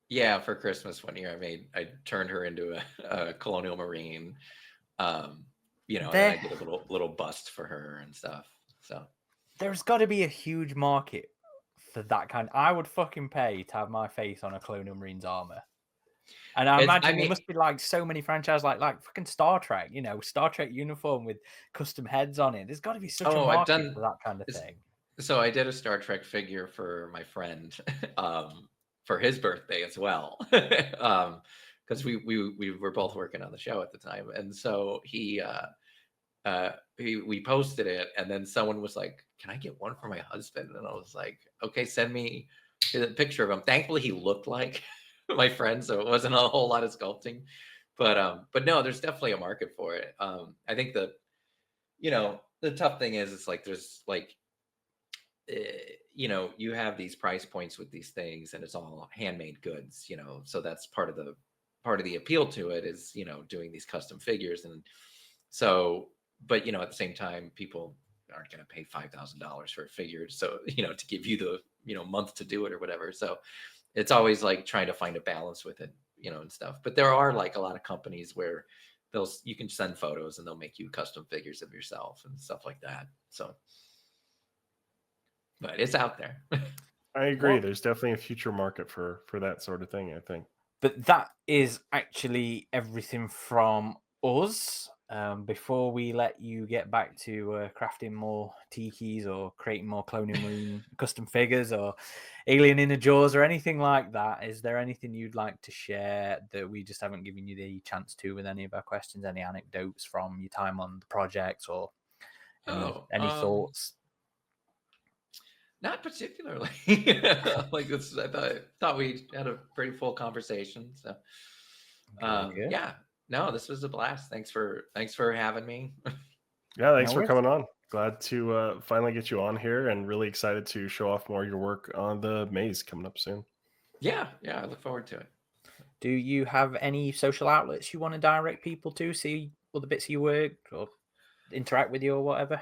Yeah, for Christmas one year, I turned her into a Colonial Marine. And I did a little bust for her and stuff. So there's got to be a huge market for that kind. I would fucking pay to have my face on a Colonial Marines armor. And I imagine there must be like so many franchises like fucking Star Trek, Star Trek uniform with custom heads on it. There's got to be such a market for that kind of thing. So I did a Star Trek figure for my friend for his birthday as well. Because we were both working on the show at the time. And so we posted it, and then someone was like, "Can I get one for my husband?" And I was like, "Okay, send me a picture of him." Thankfully, he looked like my friend, so it wasn't a whole lot of sculpting. But no, there's definitely a market for it. I think the tough thing is it's like there's like you have these price points with these things, and it's all handmade goods, so that's part of the appeal to it is doing these custom figures. And so, but at the same time, people aren't going to pay $5,000 for a figure, so to give you the month to do it or whatever. So it's always like trying to find a balance with it, and stuff. But there are like a lot of companies where you can send photos and they'll make you custom figures of yourself and stuff like that. So but it's out there. I agree. There's definitely a future market for that sort of thing, I think. But that is actually everything from us. Before we let you get back to crafting more tikis or creating more Colonial Marine custom figures or Alien Inner Jaws or anything like that, is there anything you'd like to share that we just haven't given you the chance to with any of our questions? Any anecdotes from your time on the project or any thoughts? Not particularly. Like this, I thought we had a pretty full conversation. So, yeah, no, this was a blast. Thanks for having me. Yeah, thanks for coming on. Glad to finally get you on here, and really excited to show off more of your work on the maze coming up soon. Yeah, I look forward to it. Do you have any social outlets you want to direct people to see all the bits of your work or interact with you or whatever?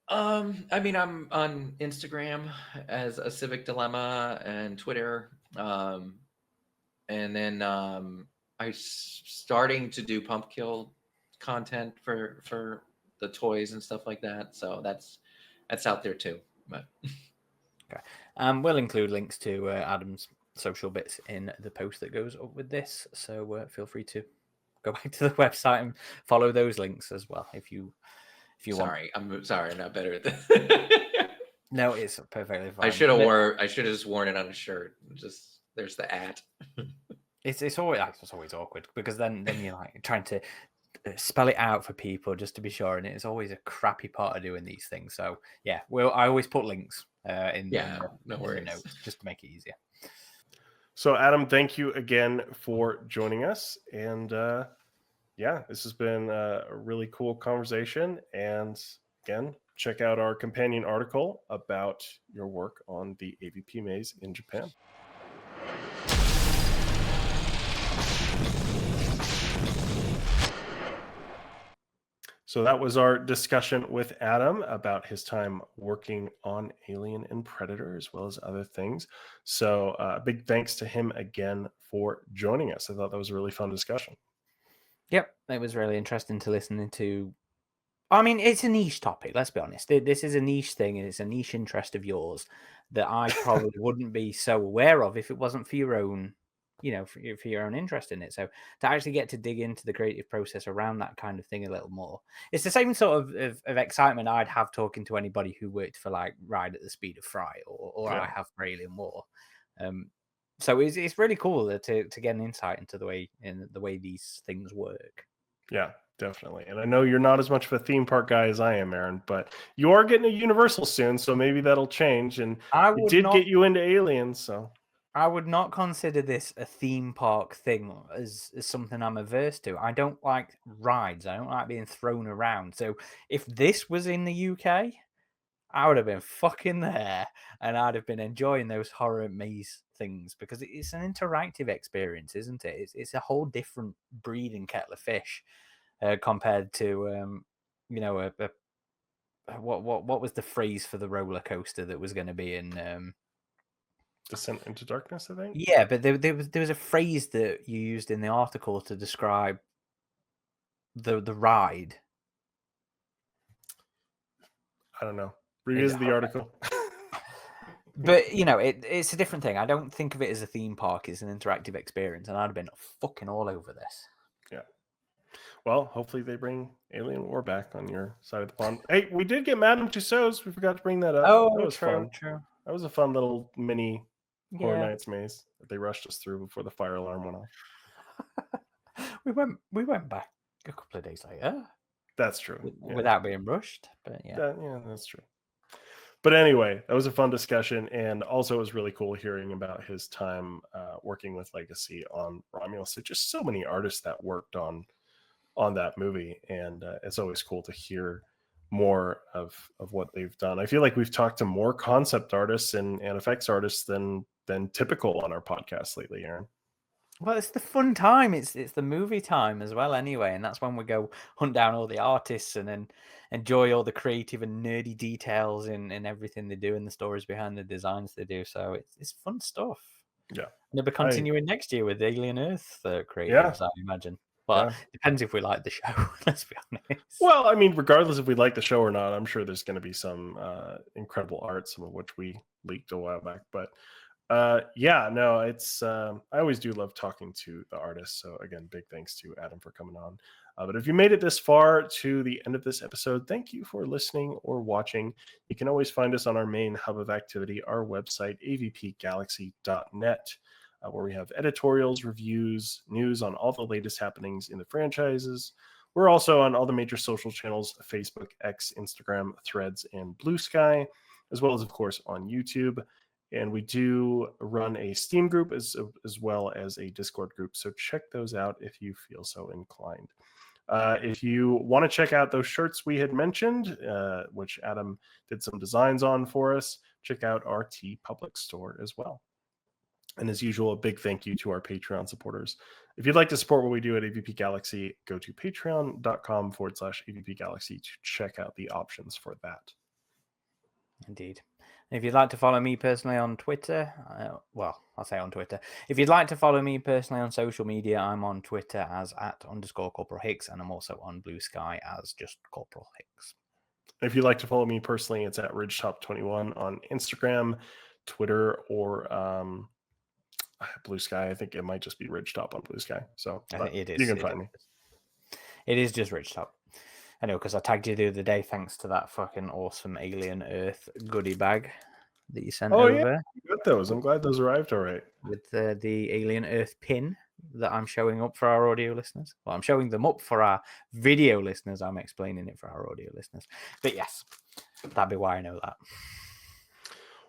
I mean, I'm on Instagram as a Civic Dilemma and Twitter. And then I'm starting to do pump kill content for the toys and stuff like that. So that's out there too. But okay. We'll include links to Adam's social bits in the post that goes up with this. So feel free to go back to the website and follow those links as well if you want. I'm sorry, I'm not better at this. No, it's perfectly fine. I should have just worn it on a shirt. Just there's the @ It's always awkward because then you're like trying to spell it out for people just to be sure, and it's always a crappy part of doing these things. So yeah, I always put links in the notes just to make it easier. So Adam, thank you again for joining us, and yeah, this has been a really cool conversation. And again, check out our companion article about your work on the AvP maze in Japan. So that was our discussion with Adam about his time working on Alien and Predator, as well as other things. So big thanks to him again for joining us. I thought that was a really fun discussion. Yep, it was really interesting to listen to. I mean, it's a niche topic, let's be honest. This is a niche thing, and it's a niche interest of yours that I probably wouldn't be so aware of if it wasn't for your own for your own interest in it. So to actually get to dig into the creative process around that kind of thing a little more, it's the same sort of excitement I'd have talking to anybody who worked for like Ride at the Speed of Fry or I have for Alien War. So it's really cool to get an insight into the way these things work. Yeah, definitely. And I know you're not as much of a theme park guy as I am, Aaron, but you are getting a Universal soon, so maybe that'll change. And it did get you into Aliens, so I would not consider this a theme park thing as something I'm averse to. I don't like rides. I don't like being thrown around. So if this was in the UK, I would have been fucking there and I'd have been enjoying those horror maze things because it's an interactive experience, isn't it? It's a whole different breed and kettle of fish compared to, what was the phrase for the roller coaster that was going to be in... Descent into Darkness, I think. Yeah, but there was a phrase that you used in the article to describe the ride. I don't know. Revisit the article. But it's a different thing. I don't think of it as a theme park. It's an interactive experience, and I'd have been fucking all over this. Yeah. Well, hopefully they bring Alien War back on your side of the pond. Hey, we did get Madame Tussauds. We forgot to bring that up. Oh, that was fun. True. That was a fun little mini Horror Nights maze that they rushed us through before the fire alarm went off. we went back a couple of days later. That's true. Without being rushed, but yeah, that's true. But anyway, that was a fun discussion, and also it was really cool hearing about his time working with Legacy on Romulus. There's just so many artists that worked on that movie, and it's always cool to hear more of what they've done. I feel like we've talked to more concept artists and effects artists than typical on our podcast lately, Aaron. Well, it's the fun time. It's the movie time as well, anyway, and that's when we go hunt down all the artists and then enjoy all the creative and nerdy details in everything they do and the stories behind the designs they do. So it's fun stuff. Yeah, and they'll be continuing next year with Alien Earth creatives, I imagine. But depends if we like the show. Let's be honest. Well, I mean, regardless if we like the show or not, I'm sure there's going to be some incredible art, some of which we leaked a while back, but. It's I always do love talking to the artists. So again, big thanks to Adam for coming on. But if you made it this far to the end of this episode, thank you for listening or watching. You can always find us on our main hub of activity, our website, avpgalaxy.net, where we have editorials, reviews, news on all the latest happenings in the franchises. We're also on all the major social channels, Facebook, X, Instagram, Threads, and Blue Sky, as well as, of course, on YouTube. And we do run a Steam group as well as a Discord group. So check those out if you feel so inclined. If you want to check out those shirts we had mentioned, which Adam did some designs on for us, check out our TeePublic store as well. And as usual, a big thank you to our Patreon supporters. If you'd like to support what we do at AvP Galaxy, go to patreon.com/AvP Galaxy to check out the options for that. Indeed. If you'd like to follow me personally on Twitter, I'll say on Twitter. If you'd like to follow me personally on social media, I'm on Twitter as @_Corporal Hicks, and I'm also on Blue Sky as just Corporal Hicks. If you'd like to follow me personally, it's @Ridgetop21 on Instagram, Twitter, or Blue Sky. I think it might just be Ridgetop on Blue Sky. So I think it is. You can find me. It is just Ridgetop. I know, because I tagged you the other day thanks to that fucking awesome Alien Earth goodie bag that you sent over. Yeah, you got those. I'm glad those arrived all right. With the Alien Earth pin that I'm showing up for our audio listeners. Well, I'm showing them up for our video listeners. I'm explaining it for our audio listeners. But yes, that'd be why I know that.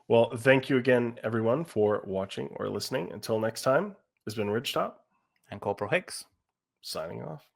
Well, thank you again, everyone, for watching or listening. Until next time, this has been Ridgetop and Corporal Hicks signing off.